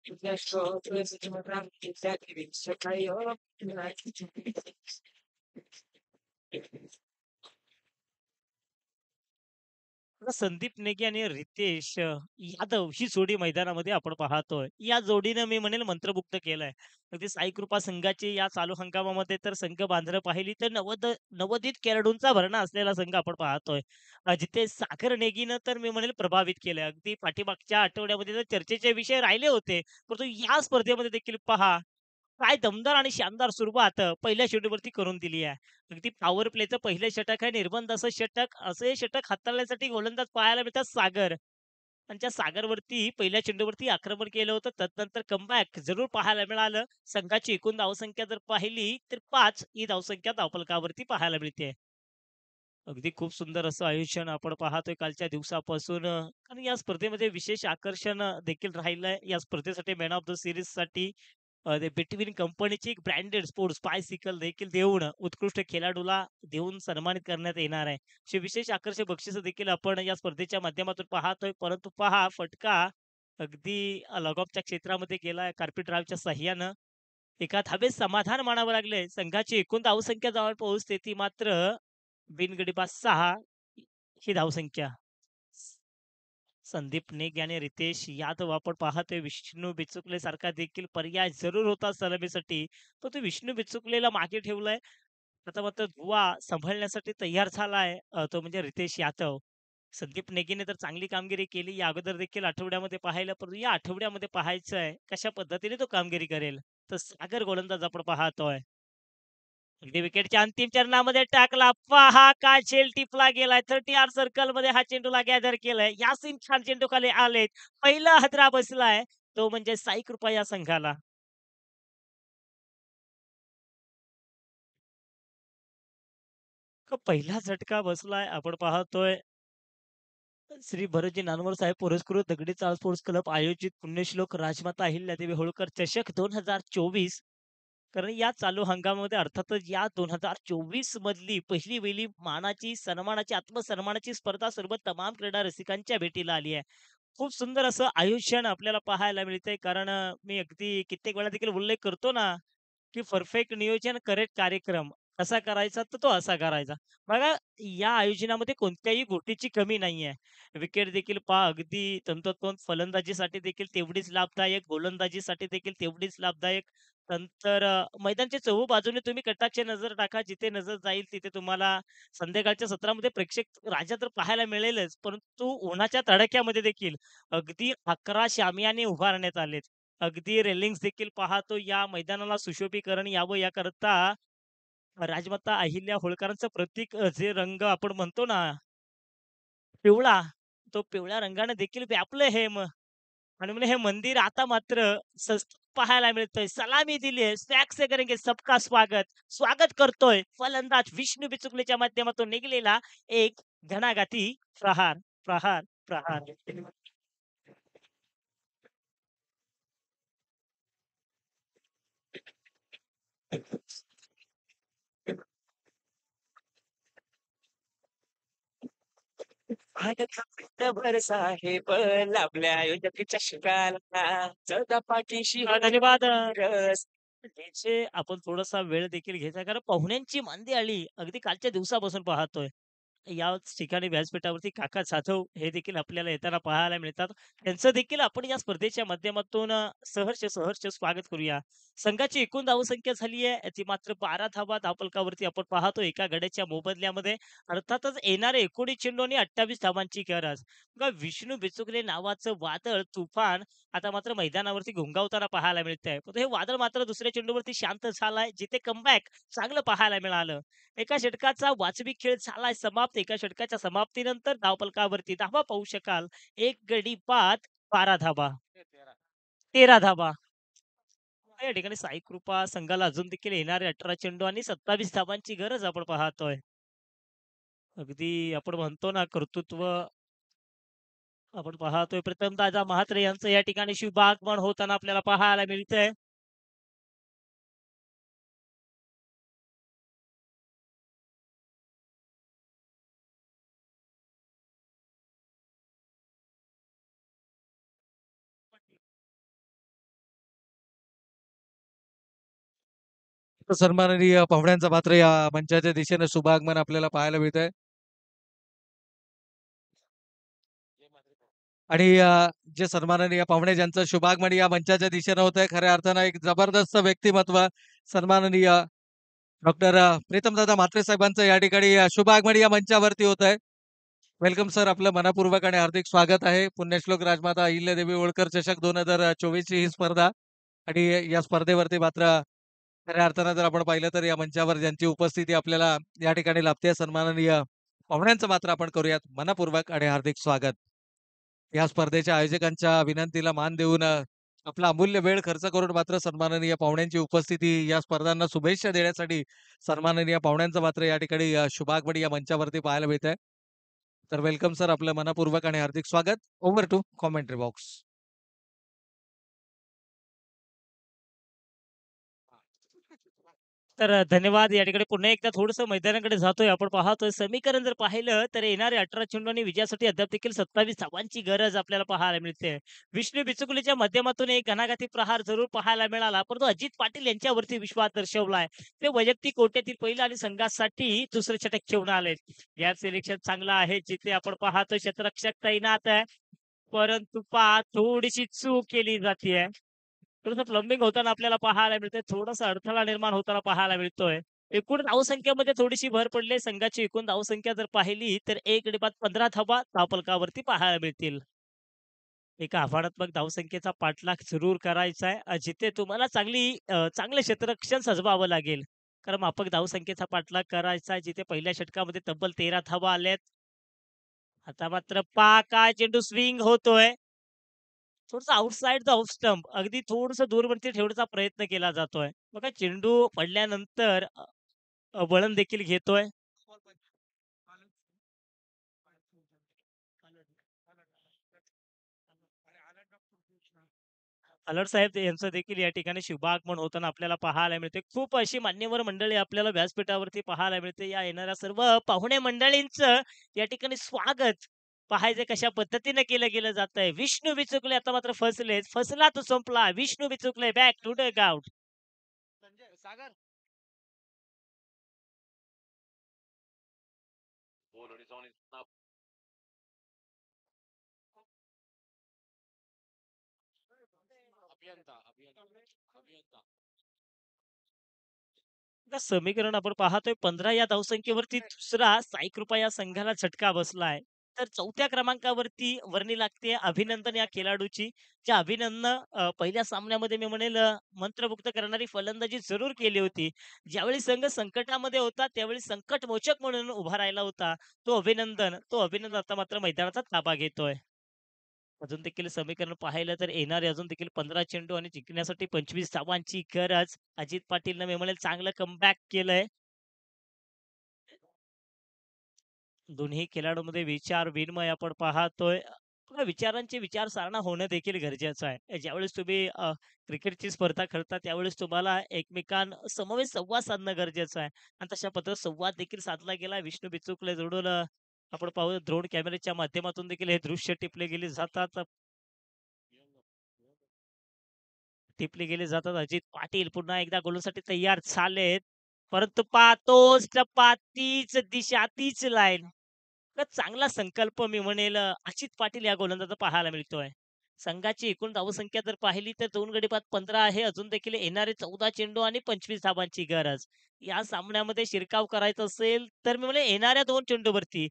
[SPEAKER 3] पुण्यश्लोक राजमाता अहिल्या देवीच्या सखाई हो मानाचा.
[SPEAKER 4] आता संदीप नेगी आणि रितेश यादव ही जोडी मैदानामध्ये आपण पाहतोय. या जोडीनं मी म्हणेल मंत्रमुग्ध केलंय. अगदी साई कृपा संघाची या चालू हंगामामध्ये तर संघ बांधणं पाहिली तर नवोदित खेळाडूंचा भरणा असलेला संघ आपण पाहतोय. जिथे सागर नेगीनं तर मी म्हणेल प्रभावित केलंय. अगदी पाठीमागच्या आठवड्यामध्ये तर चर्चेचे विषय राहिले होते. परंतु या स्पर्धेमध्ये देखील पहा काय दमदार आणि शानदार सुरुवात पहिल्या चेंडूवरती करून दिली आहे. अगदी पॉवर प्लेचं पहिलं षटक आहे. निर्बंध असं षटक असे षटक हाताळण्यासाठी गोलंदाज पाहायला मिळतात सागर. आणि त्या सागरवरती पहिल्या चेंडूवरती आक्रमण केलं होतं. तदनंतर कमबॅक जरूर पाहायला मिळालं. संघाची एकूण धावसंख्या जर पाहिली तर 5 ही धावसंख्या धावफलकावरती पाहायला मिळते. अगदी खूप सुंदर असं आयोजन आपण पाहतोय कालच्या दिवसापासून आणि या स्पर्धेमध्ये विशेष आकर्षण देखील राहिलंय. या स्पर्धेसाठी मॅन ऑफ द सीरीजसाठी ते बिटवीन कंपनीची एक ब्रँडेड स्पोर्ट्स बायसिकल देखील देऊन उत्कृष्ट खेळाडूला देऊन सन्मानित करण्यात येणार आहे. अशी विशेष आकर्षक बक्षिसं देखील आपण या स्पर्धेच्या माध्यमातून पाहतोय. परंतु पहा फटका अगदी लगॉपच्या क्षेत्रामध्ये गेलाय कार्पेट ड्राईव्हच्या साहाय्यानं. एका धाबेत समाधान मानावं लागलंय. संघाची एकूण धावसंख्या जवळ पोहोचते ती मात्र बिनगडी बाद 6 ही धावसंख्या. संदीप नेग आणि रितेश यादव आपण पाहतोय विष्णू बिचुकले सारखा देखील पर्याय जरूर होता सलामीसाठी. पण तो विष्णू बिचुकलेला मागे ठेवलाय. आता मात्र धुवा सांभाळण्यासाठी तयार झालाय तो म्हणजे रितेश यादव. संदीप नेगीने तर चांगली कामगिरी केली या अगोदर देखील आठवड्यामध्ये पाहायला, परंतु या आठवड्यामध्ये पाहायचंय कशा पद्धतीने तो कामगिरी करेल. तर सागर गोलंदाज आपण पाहतोय. अगदी विकेटच्या अंतिम चरणामध्ये टाकला. पहा काय झेल टिपला गेलाय. 30 सर्कल मध्ये हा चेंडूला गॅदर केलाय. यासिन खान चेंडू खाली आलेत. पहिला हादरा बसलाय. तो म्हणजे साई कृपा या संघाला. पहिला झटका बसलाय. आपण पाहतोय श्री भरतजी नानवर साहेब पुरस्कृत दगडी चाळ स्पोर्ट्स क्लब आयोजित पुण्यश्लोक राजमाता अहिल्यादेवी होळकर चषक 2024. कारण या चालू हंगामामध्ये अर्थातच या 2024 मधली पहिली वेळी मानाची, सन्मानाची, आत्मसन्मानाची स्पर्धा सर्व तमाम क्रीडा रसिकांच्या भेटीला आली आहे. खूप सुंदर असं आयुष्य आपल्याला पाहायला मिळतंय. कारण मी अगदी कित्येक वेळा देखील उल्लेख करतो ना, की परफेक्ट नियोजन, करेक्ट कार्यक्रम कसा करायचा, तर तो असा करायचा. बघा, या आयोजनामध्ये कोणत्याही गोष्टीची कमी नाहीये. विकेट देखील पहा अगदी तंतोतंत फलंदाजीसाठी देखील तेवढीच लाभदायक, गोलंदाजीसाठी देखील तेवढीच लाभदायक. नंतर मैदानच्या चहूबाजूने तुम्ही कटाक्ष नजर टाका. जिथे नजर जाईल तिथे तुम्हाला संध्याकाळच्या सत्रामध्ये प्रेक्षक राजा तर पाहायला मिळेलच, परंतु उन्हाच्या तडाख्यामध्ये देखील अगदी 11 शामियाने उभारण्यात आलेत. अगदी रेलिंग्स देखील पाहतो या मैदानाला सुशोभीकरण यावं याकरता राजमाता अहिल्या होळकरांचं प्रतीक जे रंग आपण म्हणतो ना पिवळा, तो पिवळ्या रंगाने देखील व्यापलं हे आणि म्हणे हे मंदिर आता मात्र पाहायला मिळतंय. सलामी दिली आहे. स्वॅग से करेंगे सबका स्वागत. स्वागत करतोय फलंदाज विष्णू बिचुकलेच्या माध्यमातून निघालेला एक घणाघाती प्रहार, प्रहार, प्रहार.
[SPEAKER 3] भर साहेब लाभल्या आयोजकाच्या शिकाला चौदा पाठीशी
[SPEAKER 4] धन्यवाद.
[SPEAKER 3] रस
[SPEAKER 4] त्याचे आपण थोडासा वेळ देखील घ्यायचा कारण पाहुण्यांची मांदी आली अगदी कालच्या दिवसापासून पाहतोय. याच ठिकाणी व्यासपीठावरती काका जाधव हे देखील आपल्याला येताना पाहायला मिळतात. त्यांचं देखील आपण या स्पर्धेच्या माध्यमातून सहर्ष सहर्ष स्वागत करूया. संघाची एकूण धावसंख्या झाली आहे ती मात्र 12 धावा धावफलकावरती आपण पाहतो एका गड्याच्या मोबदल्यामध्ये. अर्थातच येणारे 19 चेंडू आणि 28 धावांची गरज. बघा विष्णू बिचुकले नावाचं वादळ तुफान आता मात्र मैदानावरती घुंगावताना पाहायला मिळतंय. पण हे वादळ मात्र दुसऱ्या चेंडूवरती शांत झालाय जिथे कमबॅक चांगलं पाहायला मिळालं. एका षटकाचा वाजवी खेळ झालाय समाप्त. एका षटकाच्या समाप्तीनंतर धावफलकावरती धावा पाहू शकाल. एक गडी बाद 12 धावा, 13 धावा. या ठिकाणी साई कृपा संघाला अजून देखील येणारे 18 चेंडू आणि 27 धावांची गरज आपण पाहतोय. अगदी आपण म्हणतो ना कर्तृत्व आपण पाहतोय. प्रथमतः म्हात्रे यांचं या ठिकाणी शुभागमन होताना आपल्याला पाहायला मिळतंय.
[SPEAKER 1] सन्माननीय पाहुण्यांचा मात्र या मंचाच्या दिशेने शुभागमन आपल्याला पाहायला मिळतंय. आणि जे सन्माननीय पाहुणे ज्यांचं शुभागमन या मंचाच्या दिशेने होत आहे खऱ्या अर्थानं एक जबरदस्त व्यक्तिमत्व सन्माननीय डॉक्टर प्रीतमदादा म्हात्रे साहेबांचं या ठिकाणी शुभागमन या मंचावरती होत आहे. वेलकम सर, आपलं मनपूर्वक आणि हार्दिक स्वागत आहे. पुण्यश्लोक राजमाता अहिल्यादेवी होळकर चषक 2024 ची ही स्पर्धा आणि या स्पर्धेवरती मात्र खऱ्या अर्थानं जर आपण पाहिलं तर या मंचावर ज्यांची उपस्थिती आपल्याला या ठिकाणी लाभते सन्माननीय पाहुण्यांचं मात्र आपण करूयात मनपूर्वक आणि हार्दिक स्वागत. या स्पर्धेच्या आयोजकांच्या विनंतीला मान देऊन आपला अमूल्य वेळ खर्च करून मात्र सन्माननीय पाहुण्यांची उपस्थिती या स्पर्धांना शुभेच्छा देण्यासाठी सन्माननीय पाहुण्यांचं मात्र या ठिकाणी शुभागमन या मंचावरती पाहायला मिळत आहे. तर वेलकम सर, आपलं मनपूर्वक आणि हार्दिक स्वागत. Over to commentary box.
[SPEAKER 4] तर धन्यवाद. या ठिकाणी पुन्हा एकदा थोडंसं मैदानाकडे जातोय. आपण पाहतोय समीकरण जर पाहिलं तर येणारे 18 चेंडू आणि विजयासाठी अद्याप देखील 27 धावांची गरज आपल्याला पाहायला मिळते. विष्णू बिचुकलेच्या माध्यमातून एक घणाघाती प्रहार जरूर पाहायला मिळाला, परंतु अजित पाटील यांच्यावरती विश्वास दर्शवलाय. ते वैयक्तिक कोट्यातील पहिलं आणि संघासाठी दुसरं षटक घेऊन आले. गॅप सिलेक्शन चांगलं आहे. जिथे आपण पाहतोय क्षेत्ररक्षक तैनात आहे, परंतु थोडीशी चूक केली जाते. थोडंसं प्लंबिंग होताना आपल्याला पाहायला मिळतंय. थोडासा अडथळा निर्माण होताना पाहायला मिळतोय. एकूण धावसंख्येमध्ये थोडीशी भर पडली. संघाची एकूण धावसंख्या जर पाहिली तर 1 गडी बाद 15 धावा धावफलकावरती पाहायला मिळतील. एका आव्हानात्मक धावसंख्येचा पाठलाग जरूर करायचा आहे. जिथे तुम्हाला चांगले क्षेत्ररक्षण सजवावं लागेल. कारण माफक धावसंख्येचा पाठलाग करायचा आहे. जिथे पहिल्या षटकामध्ये तब्बल 13 धावा आल्यात. आता मात्र काय चेंडू स्विंग होतोय. थोडंसं आउटसाइड द ऑफ स्टंप अगदी थोडंसं दूरवरती ठेवण्याचा प्रयत्न केला जातोय. बघा चेंडू पडल्यानंतर वळण देखील घेतोय. अलर्ट साहेब यांचं देखील या ठिकाणी शुभागमन होताना आपल्याला पाहायला मिळते. खूप अशी मान्यवर मंडळी आपल्याला व्यासपीठावरती पाहायला मिळते. या येणाऱ्या सर्व पाहुणे मंडळींचं या ठिकाणी स्वागत पाहायचं कशा पद्धतीने केलं गेलं जातंय. विष्णू बिचुकले आता मात्र फसलेत. फसला तो संपला. Vishnu Bichukale back to the ground. आता समीकरण आपण पाहतोय 15 या धावसंख्येवरती दुसरा साई कृपा या संघाला झटका बसलाय. तर चौथ्या क्रमांकावरती वर्णी लागते अभिनंदन या खेळाडूची. ज्या अभिनंदन पहिल्या सामन्यामध्ये मी म्हणेल मंत्रमुग्ध करणारी फलंदाजी जरूर केली होती. ज्यावेळी संघ संकटामध्ये होता त्यावेळी संकटमोचक म्हणून उभा राहिला होता. तो अभिनंदन आता मात्र मैदानाचा ताबा घेतोय. अजून देखील समीकरण पाहिलं तर येणारे अजून देखील 15 चेंडू आणि जिंकण्यासाठी 25 धावांची गरज. अजित पाटीलनं मी म्हणेल चांगलं कमबॅक केलंय. दोन्ही खेळाडूंमध्ये विचार विनिमय आपण पाहतोय. बघा विचारांची विचारसारणा होणं देखील गरजेचं आहे. ज्यावेळेस तुम्ही क्रिकेटची स्पर्धा खेळता त्यावेळेस तुम्हाला एकमेकांसमवेत संवाद साधणं गरजेचं आहे. आणि तशा पद्धतीने संवाद देखील साधला गेला. विष्णू बिचुकले जोडून आपण पाहू ड्रोन कॅमेऱ्याच्या माध्यमातून देखील हे दृश्य टिपले गेले जातात. अजित पाटील पुन्हा एकदा गोलसाठी तयार झालेत. परंतु पाहतोच टप्पा तीच दिशा तीच लाईन. तर चांगला संकल्प मी म्हणेल अजित पाटील या गोलंदाजाचा पाहायला मिळतोय. संघाची एकूण धावसंख्या जर पाहिली तर 2 गडी बाद 15 आहे. अजून देखील येणारे 14 चेंडू आणि 25 धावांची गरज. या सामन्यामध्ये शिरकाव करायचा असेल तर मी म्हणेल येणाऱ्या 2 चेंडूवरती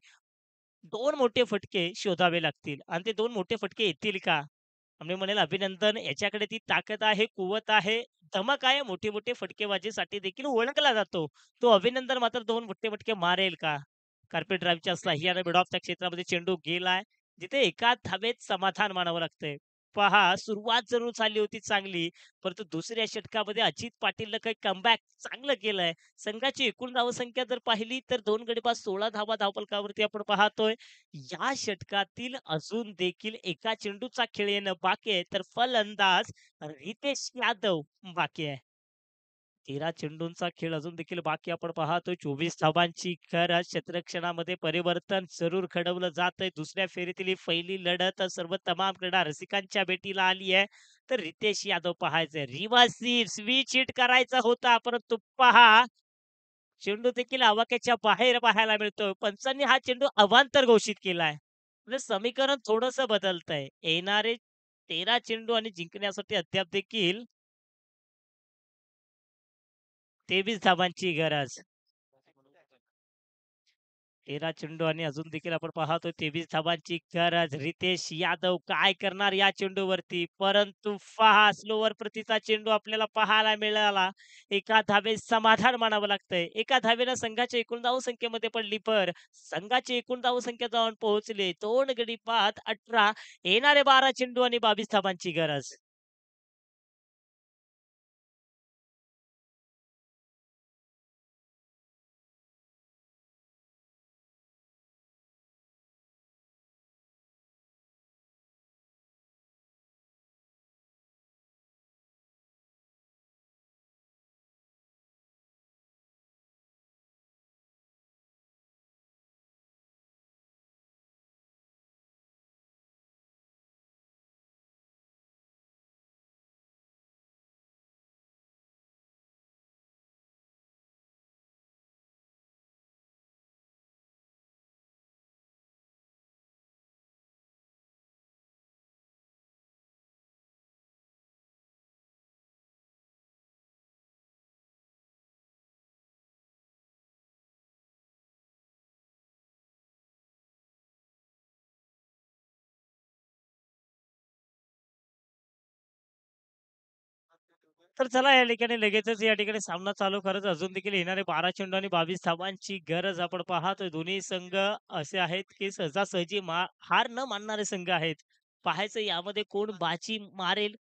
[SPEAKER 4] 2 मोठे फटके शोधावे लागतील आणि ते 2 मोठे फटके येतील का? मी म्हणेल अभिनंदन याच्याकडे ती ताकद आहे, कुवत आहे, धमक आहे. मोठे-मोठे फटकेबाजीसाठी देखील ओळखला जातो. तो अभिनंदन मात्र 2 मोठे फटके मारेल का? कार्पेट ड्राईव्हच्या सहाय्याने मिड ऑफच्या क्षेत्रामध्ये चेंडू गेलाय. जिथे एका धावेत समाधान मानावं लागतंय. पहा सुरुवात जरूर झाली होती चांगली, परंतु दुसऱ्या षटकामध्ये अजित पाटीलनं काही कमबॅक चांगलं केलंय. संघाची एकूण धावसंख्या जर पाहिली तर 2 गडी बाद 16 धावा धावफलकावरती आपण पाहतोय. या षटकातील अजून देखील एका चेंडूचा खेळ येणं बाकी आहे. तर फलंदाज रितेश यादव बाकी आहे. 13 चेंडूंचा खेळ अजून देखील बाकी आपण पाहतोय. 24 धावांची गरज. क्षेत्ररक्षणामध्ये परिवर्तन जरूर घडवलं जातंय. दुसऱ्या फेरीतील ही पहिली लढत सर्व तमाम क्रीडा रसिकांच्या भेटीला आली आहे. तर रितेश यादव पाहायचंय. रिव्हर्स स्विच हिट करायचा होता, परंतु पहा चेंडू देखील आवाक्याच्या बाहेर पाहायला मिळतोय. पंचांनी हा चेंडू अवांतर घोषित केलाय. म्हणजे समीकरण थोडंसं बदलतंय. येणारे 13 चेंडू आणि जिंकण्यासाठी अद्याप देखील 23 धावांची गरज. 13 चेंडू आणि अजून देखील आपण पाहतोय 23 धावांची गरज. रितेश यादव काय करणार या चेंडूवरती? परंतु पहा स्लोवर प्रतीचा चेंडू आपल्याला पाहायला मिळाला. एका धावेत समाधान मानावं लागतंय. एका धावेनं संघाच्या एकूण धावसंख्येमध्ये पडली भर. संघाची एकूण धावसंख्या जाऊन पोहोचली 2 गडी बाद 18. येणारे 12 चेंडू आणि 22 धावांची गरज. तर चला या ठिकाणी लगेचच या ठिकाणी सामना चालू करायचा. अजून देखील येणारे 12 चेंडू आणि 22 धावांची गरज आपण पाहतोय. दोन्ही संघ असे आहेत की सहजासहजी हार न मानणारे संघ आहेत. पाहायचं यामध्ये कोण बाजी मारेल,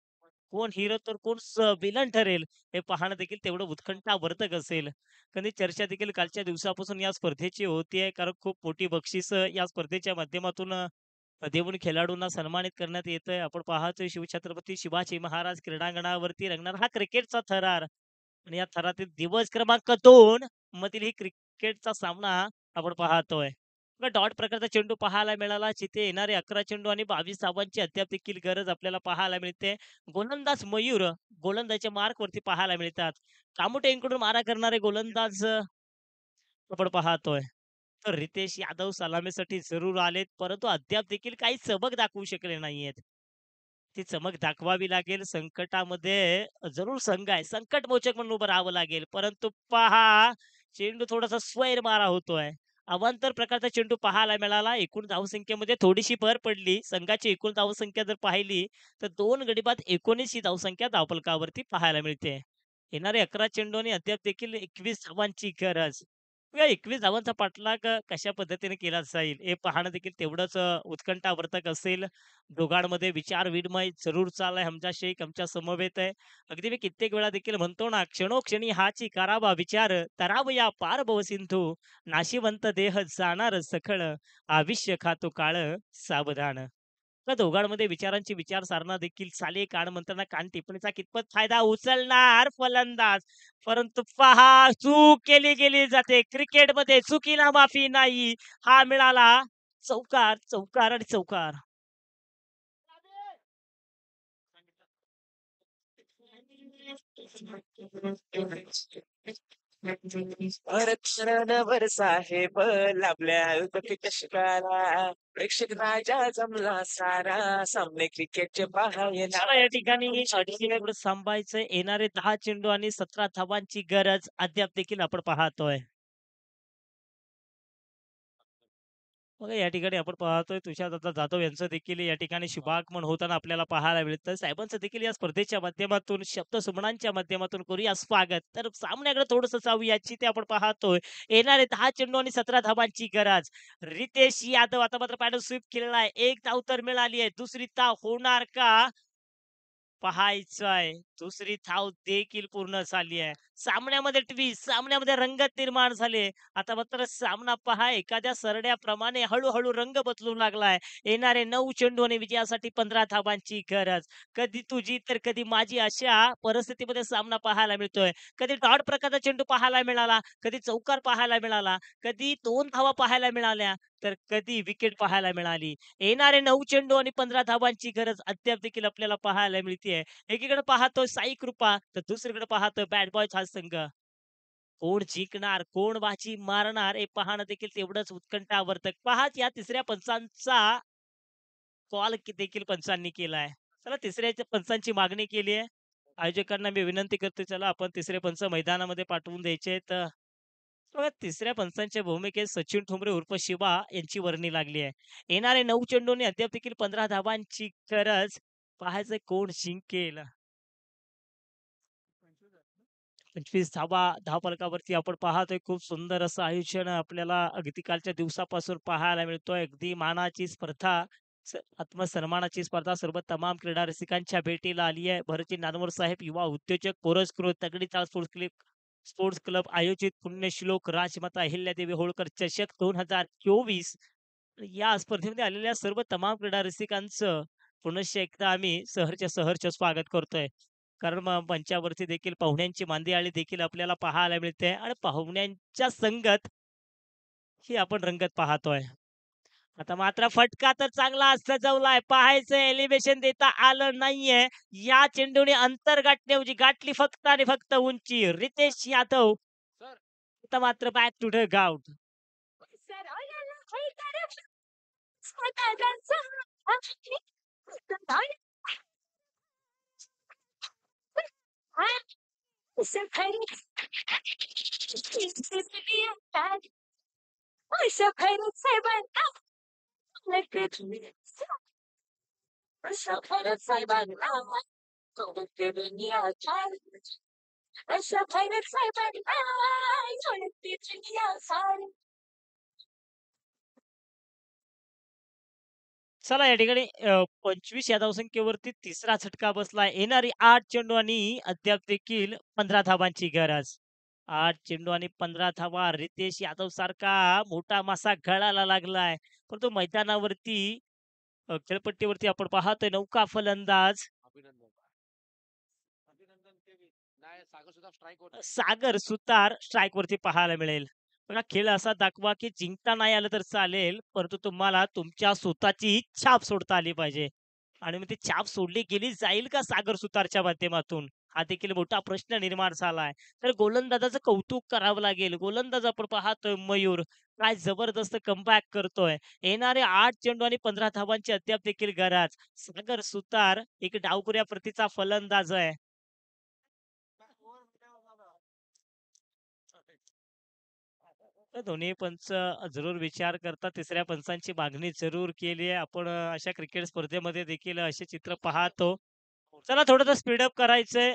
[SPEAKER 4] कोण हिरो तर कोण विलन ठरेल हे पाहणं देखील तेवढं उत्कंठावर्धक असेल. कधी चर्चा देखील कालच्या दिवसापासून या स्पर्धेची होतीये कारण खूप मोठी बक्षीस या स्पर्धेच्या माध्यमातून देऊन खेळाडूंना सन्मानित करण्यात येतंय. आपण पाहतोय शिवछत्रपती शिवाजी महाराज क्रीडांगणावरती रंगणार हा क्रिकेटचा थरार आणि या थरातील दिवस क्रमांक 2 मधील ही क्रिकेटचा सामना आपण पाहतोय. बघा डॉट प्रकारचा चेंडू पाहायला मिळाला. जिथे येणारे 11 चेंडू आणि 22 धावांची अद्याप देखील गरज आपल्याला पाहायला मिळते. गोलंदाज मयूर गोलंदाजाच्या मार्कवरती पाहायला मिळतात. कामुटे यांकडून मारा करणारे गोलंदाज आपण पाहतोय. तर रितेश यादव सलामीसाठी जरूर आलेत, परंतु अद्याप देखील काही चमक दाखवू शकले नाहीयेत. ती चमक दाखवावी लागेल. संकटामध्ये जरूर संघ आहे. संकटमोचक म्हणून उभं राहावं लागेल. परंतु पहा, चेंडू थोडासा स्वैर मारा होतोय. अवांतर प्रकारचा चेंडू पाहायला मिळाला. एकूण धावसंख्येमध्ये थोडीशी भर पडली. संघाची एकूण धावसंख्या जर पाहिली, तर 2 गडी बाद 19 ही धावसंख्या धावफलकावरती पाहायला मिळते. येणारे 11 चेंडू आणि अद्याप देखील 21 धावांची गरज. या 21 धावांचा पाठलाग कशा पद्धतीने केला जाईल हे पाहणं देखील तेवढंच उत्कंठावर्धक असेल. दोघांमध्ये विचार विनिमय जरूर चालू आहे. हमजा शेख आमच्या समवेत आहे. अगदी मी कित्येक वेळा देखील म्हणतो ना, क्षणोक्षणी हाची करावा विचार, तरावया पार भवसिंधू, नाशिवंत देह जाणार सखळ, आविष्य खातो काळ सावधान. त्या दोघांमध्ये विचारांची विचारसारणा देखील चाले. कान म्हणताना कान टिप्पणीचा कितपत फायदा उचलणार फलंदाज. परंतु पहा, चूक केली गेली जाते. क्रिकेटमध्ये चुकीला माफी नाही. हा मिळाला चौकार, चौकार आणि चौकार.
[SPEAKER 3] परत शरणवर साहेब लाभल्या षटकाला. प्रेक्षक राजा जमला सारा, सामने क्रिकेटचे पाहायला.
[SPEAKER 4] चला या ठिकाणी थोडं सांभाळायचं. येणारे 10 चेंडू आणि 17 धावांची गरज अद्याप देखील आपण पाहतोय. बघा या ठिकाणी आपण पाहतोय तुषारदत्त जाधव यांचं देखील या ठिकाणी शुभागमन होताना आपल्याला पाहायला मिळतं. साहेबांचं देखील या स्पर्धेच्या माध्यमातून शब्दसुमनांच्या माध्यमातून करूया स्वागत. तर सामन्याकडे थोडंसं जाऊया ते आपण पाहतोय. येणारे 10 चेंडू आणि 17 धावांची गरज. रितेश यादव आता मात्र पॅडल स्वीप केलेला आहे. एक धाव तर मिळाली आहे. दुसरी धाव होणार का? पाहायचं आहे. दुसरी धाव देखील पूर्ण झाली आहे. सामन्यामध्ये ट्विस्ट, सामन्यामध्ये रंगत निर्माण झाले. आता मात्र सामना पहा एखाद्या सरड्याप्रमाणे हळू-हळू रंग बदलू लागलाय. येणारे 9 चेंडू आणि विजयासाठी 15 धावांची गरज. कधी तुझी तर कधी माझी अशा परिस्थितीमध्ये सामना पाहायला मिळतोय. कधी डॉट प्रकारचा चेंडू पाहायला मिळाला, कधी चौकार पाहायला मिळाला, कधी 2 धावा पाहायला मिळाल्या, तर कधी विकेट पाहायला मिळाली. येणारे 9 चेंडू आणि 15 धावांची गरज अद्याप देखील आपल्याला पाहायला मिळते. एकीकडे पाहतोय साई कृपा तर दुसरीकडे पाहतोय बॅट बॉय हा संघ. कोण जिंकणार कोण बाजी मारणार हे पाहणं देखील तेवढंच उत्कंठावर्धक. पहाच या तिसऱ्या पंचांचा कॉल देखील पंचांनी केलाय. चला तिसऱ्या पंचांची मागणी केली आहे. आयोजकांना मी विनंती करतो चला आपण तिसरे पंच मैदानामध्ये पाठवून द्यायचे. तर बघा तिसऱ्या पंचांच्या भूमिकेत सचिन ठोंबरे उर्फ शिवा यांची वर्णी लागली आहे. येणारे 9 चेंडूंनी अद्याप देखील 15 धावांची गरज. पाहायचं कोण जिंकेल. 25 धावा धावफलकावरती आपण पाहतोय. खूप सुंदर असं आयोजन आपल्याला अगदी कालच्या दिवसापासून पाहायला मिळतोय. अगदी मानाची स्पर्धा, आत्मसन्मानाची स्पर्धा सर्व तमाम क्रीडा रसिकांच्या भेटीला आली आहे. भरतजी नानवर साहेब युवा उद्योजक पुरस्कृत तगडी चाळ स्पोर्ट्स क्लब आयोजित पुण्यश्लोक राजमाता अहिल्यादेवी होळकर चषक 2024 या स्पर्धेमध्ये आलेल्या सर्व तमाम क्रीडा रसिकांचं पुनश्च एकदा आम्ही सहर्ष स्वागत करतोय. कारण मंचावरती देखील पाहुण्यांची मांदियाळी देखील आपल्याला पाहायला मिळते आणि पाहुण्यांच्या संगत ही आपण रंगत पाहतोय. आता मात्र फटका तर चांगला सजवलाय. पाहायचं एलिव्हेशन देता आलं नाहीये. या चेंडूने अंतर गाठण्याऐवजी गाठली फक्त आणि फक्त उंची. रितेश यादव आता मात्र बॅक टू द ग्राउंड.
[SPEAKER 2] सरळला हैदर सदाचा सफरी सफरी से बनता सफर से बनता उड़ती दुनिया सारी सफर से बनता उड़ती दुनिया सारी.
[SPEAKER 4] चला या ठिकाणी 25 या धावसंख्येवरती तिसरा झटका बसलाय. येणारी 8 चेंडू आणि अद्याप देखील 15 धावांची गरज. 8 चेंडू आणि 15 धावा. रितेश यादव सारखा मोठा मासा गळाला लागलाय. परंतु मैदानावरती खेळपट्टीवरती आपण पाहतोय नौका फलंदाज सागर सुतार स्ट्राईक वरती पाहायला मिळेल. बघा खेळ असा दाखवा, की जिंकता नाही आलं तर चालेल, परंतु तुम्हाला तुमच्या स्वतःची छाप सोडता आली पाहिजे. आणि मग ती छाप सोडली गेली जाईल का सागर सुतारच्या माध्यमातून? हा देखील मोठा प्रश्न निर्माण झालाय. तर गोलंदाजाचं कौतुक करावं लागेल. गोलंदाज आपण पाहतोय मयूर, काय जबरदस्त कमबॅक करतोय. येणारे 8 चेंडू आणि 15 धावांची अद्याप देखील गरज. सागर सुतार एक डावखुऱ्या प्रतीचा फलंदाज आहे. तर दोन्ही पंच जरूर विचार करतात. तिसऱ्या पंचांची मागणी जरूर केली आहे. आपण अशा क्रिकेट स्पर्धेमध्ये देखील असे चित्र पाहतो. चला थोडंसं स्पीडअप करायचंय.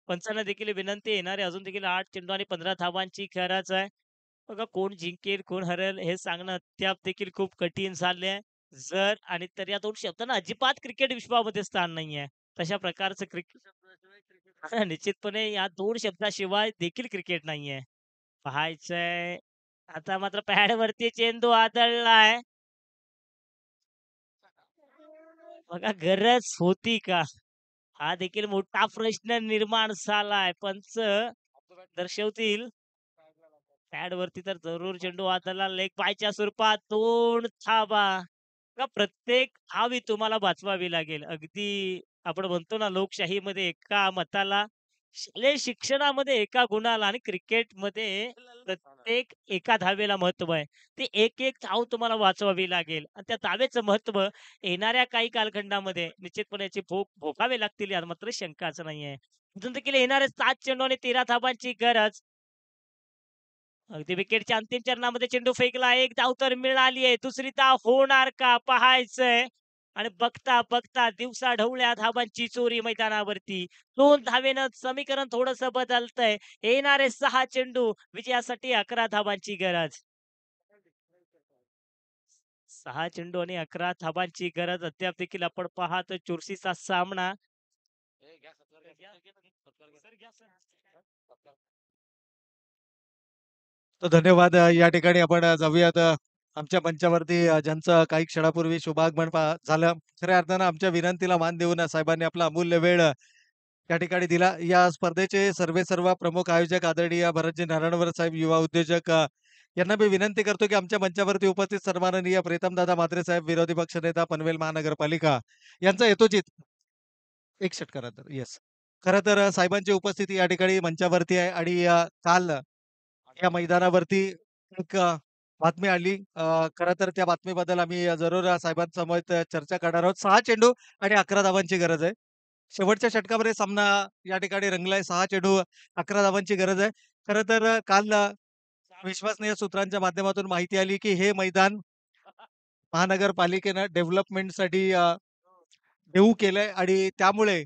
[SPEAKER 4] पंचांना देखील विनंती येणार आहे. अजून देखील 8 चेंडू आणि 15 धावांची गरज आहे. बघा कोण जिंकेल, कोण हरेल हे सांगणं अद्याप देखील खूप कठीण झाले आहे. जर आणि तर या 2 शब्दांना अजिबात क्रिकेट विश्वामध्ये स्थान नाहीये. तशा प्रकारचं क्रिकेट निश्चितपणे या 2 शब्दाशिवाय देखील क्रिकेट नाहीये. पाहायचंय. आता मात्र पॅडवरती चेंडू आदळलाय. बघा गरज होती का? हा देखील मोठा प्रश्न निर्माण झालाय. पंच दर्शवतील. पॅडवरती तर जरूर चेंडू आदळला. लेग बायच्या स्वरूपात 2 धावा. बघा प्रत्येक धाव ही तुम्हाला वाचवावी लागेल. अगदी आपण म्हणतो ना लोकशाहीमध्ये एका मताला, शालेय शिक्षणामध्ये एका गुणाला आणि क्रिकेटमध्ये प्रत्येक एका धावेला महत्त्व आहे. ते एक-एक धाव तुम्हाला वाचवावी लागेल आणि त्या धावेचं महत्त्व येणाऱ्या काही कालखंडामध्ये निश्चितपणे याचे भोग भोगावे लागतील यात मात्र शंकाच नाहीये. अजून देखील येणारे 7 चेंडू आणि 13 धावांची गरज. अगदी विकेटच्या अंतिम चरणामध्ये चेंडू फेकला. एक धाव तर मिळाली आहे. दुसरी धाव होणार का? पाहायचंय. आणि बघता दिवसाढवळ्या धावांची चोरी मैदानावरती. 2 धावेनं समीकरण थोडंसं बदलतंय. येणारे 6 चेंडू विजयासाठी 11 धावांची गरज. 6 चेंडू आणि 11 धावांची गरज अद्याप देखील आपण पाहतोय चुरशीचा सामना.
[SPEAKER 1] तर धन्यवाद. या ठिकाणी आपण जाऊयात आमच्या मंचावरती ज्यांचं काही क्षणापूर्वी शुभागमन झालं. खऱ्या अर्थानं आमच्या विनंतीला मान देऊन साहेबांनी आपला अमूल्य वेळ या ठिकाणी दिला. या स्पर्धेचे सर्व प्रमुख आयोजक आदरणीय भरतजी नारायणवर साहेब, युवा उद्योजक यांना मी विनंती करतो की आमच्या मंचावरती उपस्थित सन्माननीय प्रीतमदादा म्हात्रे साहेब, विरोधी पक्षनेता पनवेल महानगरपालिका यांचा यथोचित एक षटकार तर येस. खरं तर साहेबांची उपस्थिती या ठिकाणी मंचावरती आहे आणि काल या मैदानावरती एक बातमी आली. खरं तर त्या बातमीबद्दल आम्ही जरूर साहेबांसमवेत चर्चा करणार आहोत. 6 चेंडू आणि 11 धावांची गरज आहे. शेवटच्या षटकामध्ये सामना या ठिकाणी रंगलाय. 6 चेंडू 11 धावांची गरज आहे. खरं तर काल विश्वसनीय सूत्रांच्या माध्यमातून माहिती आली, की हे मैदान महानगरपालिकेनं डेव्हलपमेंटसाठी देऊ केलंय आणि त्यामुळे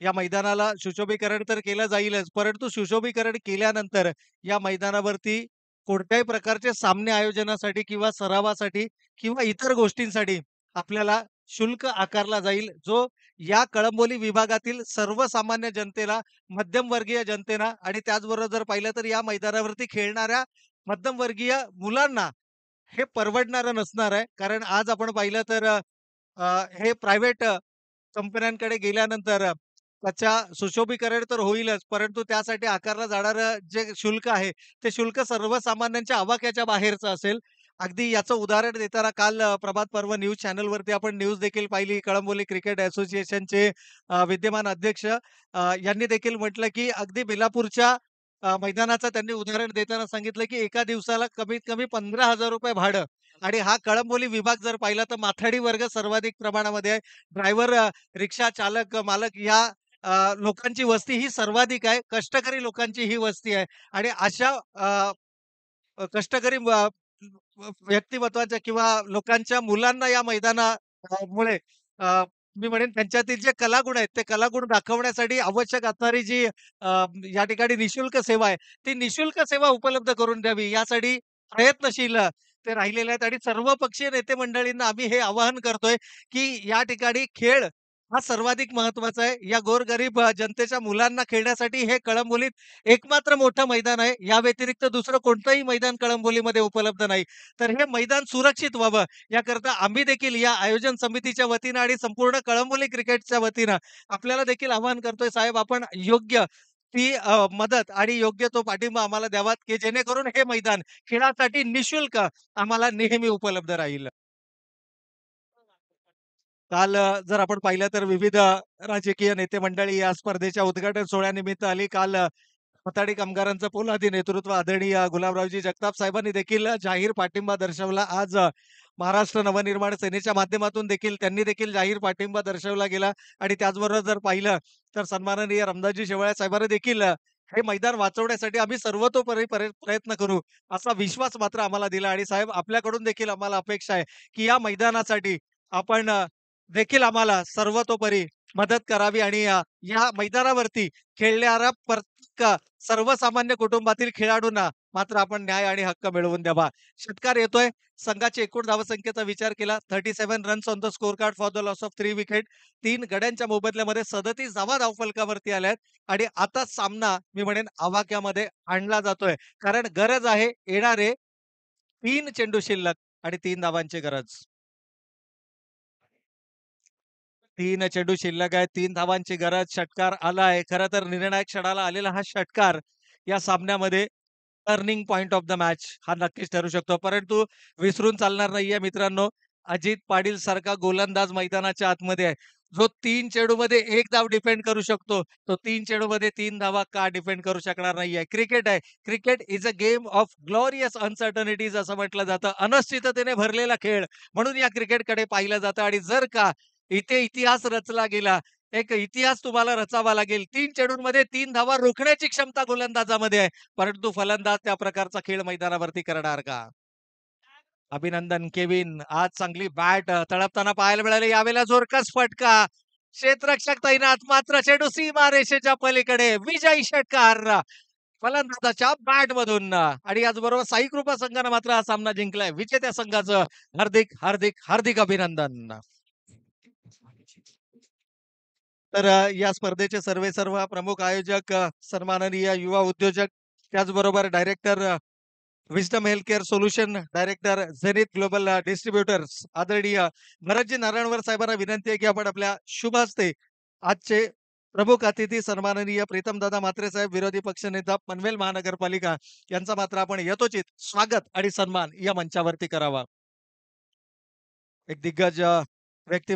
[SPEAKER 1] या मैदानाला सुशोभीकरण तर केलं जाईलच, परंतु सुशोभीकरण केल्यानंतर या मैदानावरती कोणत्याही प्रकारचे सामने आयोजनासाठी किंवा सरावासाठी किंवा इतर गोष्टींसाठी आपल्याला शुल्क आकारला जाईल, जो या कळंबोली विभागातील सर्वसामान्य जनतेला, मध्यमवर्गीय जनतेला आणि त्याचबरोबर जर पाहिलं तर या मैदानावरती खेळणाऱ्या मध्यमवर्गीय मुलांना हे परवडणारं नसणार आहे. कारण आज आपण पाहिलं तर हे प्रायव्हेट कंपन्यांकडे गेल्यानंतर त्याच्या सुशोभीकरण तर होईलच, परंतु त्यासाठी आकारलं जाणारं जे शुल्क आहे, ते शुल्क सर्वसामान्यांच्या आवाक्याच्या बाहेरचं असेल. अगदी याचं उदाहरण देताना काल प्रभात पर्व न्यूज चॅनलवरती आपण न्यूज देखील पाहिली. कळंबोली क्रिकेट असोसिएशनचे विद्यमान अध्यक्ष यांनी देखील म्हटलं, की अगदी बेलापूरच्या मैदानाचं त्यांनी उदाहरण देताना सांगितलं, की एका दिवसाला कमीत कमी ₹15,000 भाडं आणि हा कळंबोली विभाग जर पाहिला तर माथाडी वर्ग सर्वाधिक प्रमाणामध्ये आहे. ड्रायव्हर, रिक्षा चालक, मालक या लोकांची वस्ती ही सर्वाधिक आहे. कष्टकरी लोकांची ही वस्ती आहे आणि अशा कष्टकरी व्यक्तिमत्वाच्या किंवा लोकांच्या मुलांना या मुळे मी म्हणेन त्यांच्यातील जे कलागुण आहेत, ते कलागुण दाखवण्यासाठी आवश्यक असणारी जी या ठिकाणी निःशुल्क सेवा आहे, ती निःशुल्क सेवा उपलब्ध करून द्यावी यासाठी प्रयत्नशील ते राहिलेले आहेत आणि सर्वपक्षीय नेते मंडळींना आम्ही हे आवाहन करतोय, की या ठिकाणी खेळ हा सर्वाधिक महत्त्वाचा आहे. या गोरगरीब जनतेच्या मुलांना खेळण्यासाठी हे कळंबोलीत एकमात्र मोठं मैदान आहे. या व्यतिरिक्त दुसरं कोणतंही मैदान कळंबोलीमध्ये उपलब्ध नाही. तर हे मैदान सुरक्षित व्हावं याकरता आम्ही देखील या आयोजन समितीच्या वतीनं आणि संपूर्ण कळंबोली क्रिकेटच्या वतीनं आपल्याला देखील आवाहन करतोय, साहेब आपण योग्य ती मदत आणि योग्य तो पाठिंबा आम्हाला द्यावा, की जेणेकरून हे मैदान खेळासाठी निःशुल्क आम्हाला नेहमी उपलब्ध राहील. काल जर आपण पाहिलं तर विविध राजकीय नेते मंडळी या स्पर्धेच्या उद्घाटन सोहळ्यानिमित्त आली. काल माथाडी कामगारांचं पोलादी नेतृत्व आदरणीय गुलाबरावजी जगताप साहेबांनी देखील जाहीर पाठिंबा दर्शवला. आज महाराष्ट्र नवनिर्माण सेनेच्या माध्यमातून देखील त्यांनी देखील जाहीर पाठिंबा दर्शवला गेला आणि त्याचबरोबर जर पाहिलं तर सन्माननीय रामदासजी शेवाळे साहेबांनी देखील हे मैदान वाचवण्यासाठी आम्ही सर्वतोपरी प्रयत्न करू असा विश्वास मात्र आम्हाला दिला आणि साहेब आपल्याकडून देखील आम्हाला अपेक्षा आहे, की या मैदानासाठी आपण देखील आम्हाला सर्वतोपरी मदत करावी आणि या मैदानावरती खेळणाऱ्या प्रत्येक सर्वसामान्य कुटुंबातील खेळाडूंना मात्र आपण न्याय आणि हक्क मिळवून द्यावा. षटकार येतोय. संघाची एकूण धावसंख्येचा विचार केला 37 runs on the score card for the loss of 3 wicket. 3 गड्यांच्या मोबदल्यामध्ये 37 धावा धावफलकावरती आल्यात आणि आता सामना मी म्हणेन आवाक्यामध्ये आणला जातोय. कारण गरज आहे येणारे 3 चेंडू शिल्लक आणि 3 धावांची गरज. 3 चेंडू शिल्लक आहे. 3 धावांची गरज. षटकार आलाय. खरं तर निर्णायक क्षणाला आलेला हा षटकार या सामन्यामध्ये turning point of the match हा नक्कीच ठरू शकतो. परंतु विसरून चालणार नाहीये मित्रांनो, अजित पाटील सारखा गोलंदाज मैदानाच्या आतमध्ये आहे. जो 3 चेंडूमध्ये 1 धाव डिफेंड करू शकतो, तो 3 चेंडूमध्ये 3 धावा का डिफेंड करू शकणार नाहीये? क्रिकेट आहे. Cricket is a game of glorious uncertainties असं म्हटलं जातं. अनिश्चिततेने भरलेला खेळ म्हणून या क्रिकेटकडे पाहिलं जातं आणि जर का इथे इतिहास रचला गेला, एक इतिहास तुम्हाला रचावा लागेल. 3 चेंडूंमध्ये 3 धावा रोखण्याची क्षमता गोलंदाजामध्ये आहे. परंतु फलंदाज त्या प्रकारचा खेळ मैदानावरती करणार का? अभिनंदन केविन. आज चांगली बॅट तळपताना पाहायला मिळाली. यावेळेला जोरकस फटका. क्षेत्ररक्षक तैनात मात्र चेंडू सीमारेषेच्या पलीकडे. विजयी षटकार फलंदाजाच्या बॅटमधून आणि याचबरोबर साई कृपा संघानं मात्र हा सामना जिंकलाय. विजेत्या संघाचं हार्दिक हार्दिक हार्दिक अभिनंदन. तर या स्पर्धेचे सर्व प्रमुख आयोजक सन्माननीय युवा उद्योजक त्याचबरोबर director wisdom health care solution director Zenith global distributors आदरणीय भरतजी नारायणवर साहेबांना विनंती आहे की आपण आपल्या शुभ हस्ते आजचे प्रमुख अतिथी सन्माननीय प्रीतमदादा म्हात्रे साहेब विरोधी पक्षनेता पनवेल महानगरपालिका यांचा मात्र आपण यथोचित स्वागत आणि सन्मान या मंचावरती करावा. एक दिग्गज व्यक्ती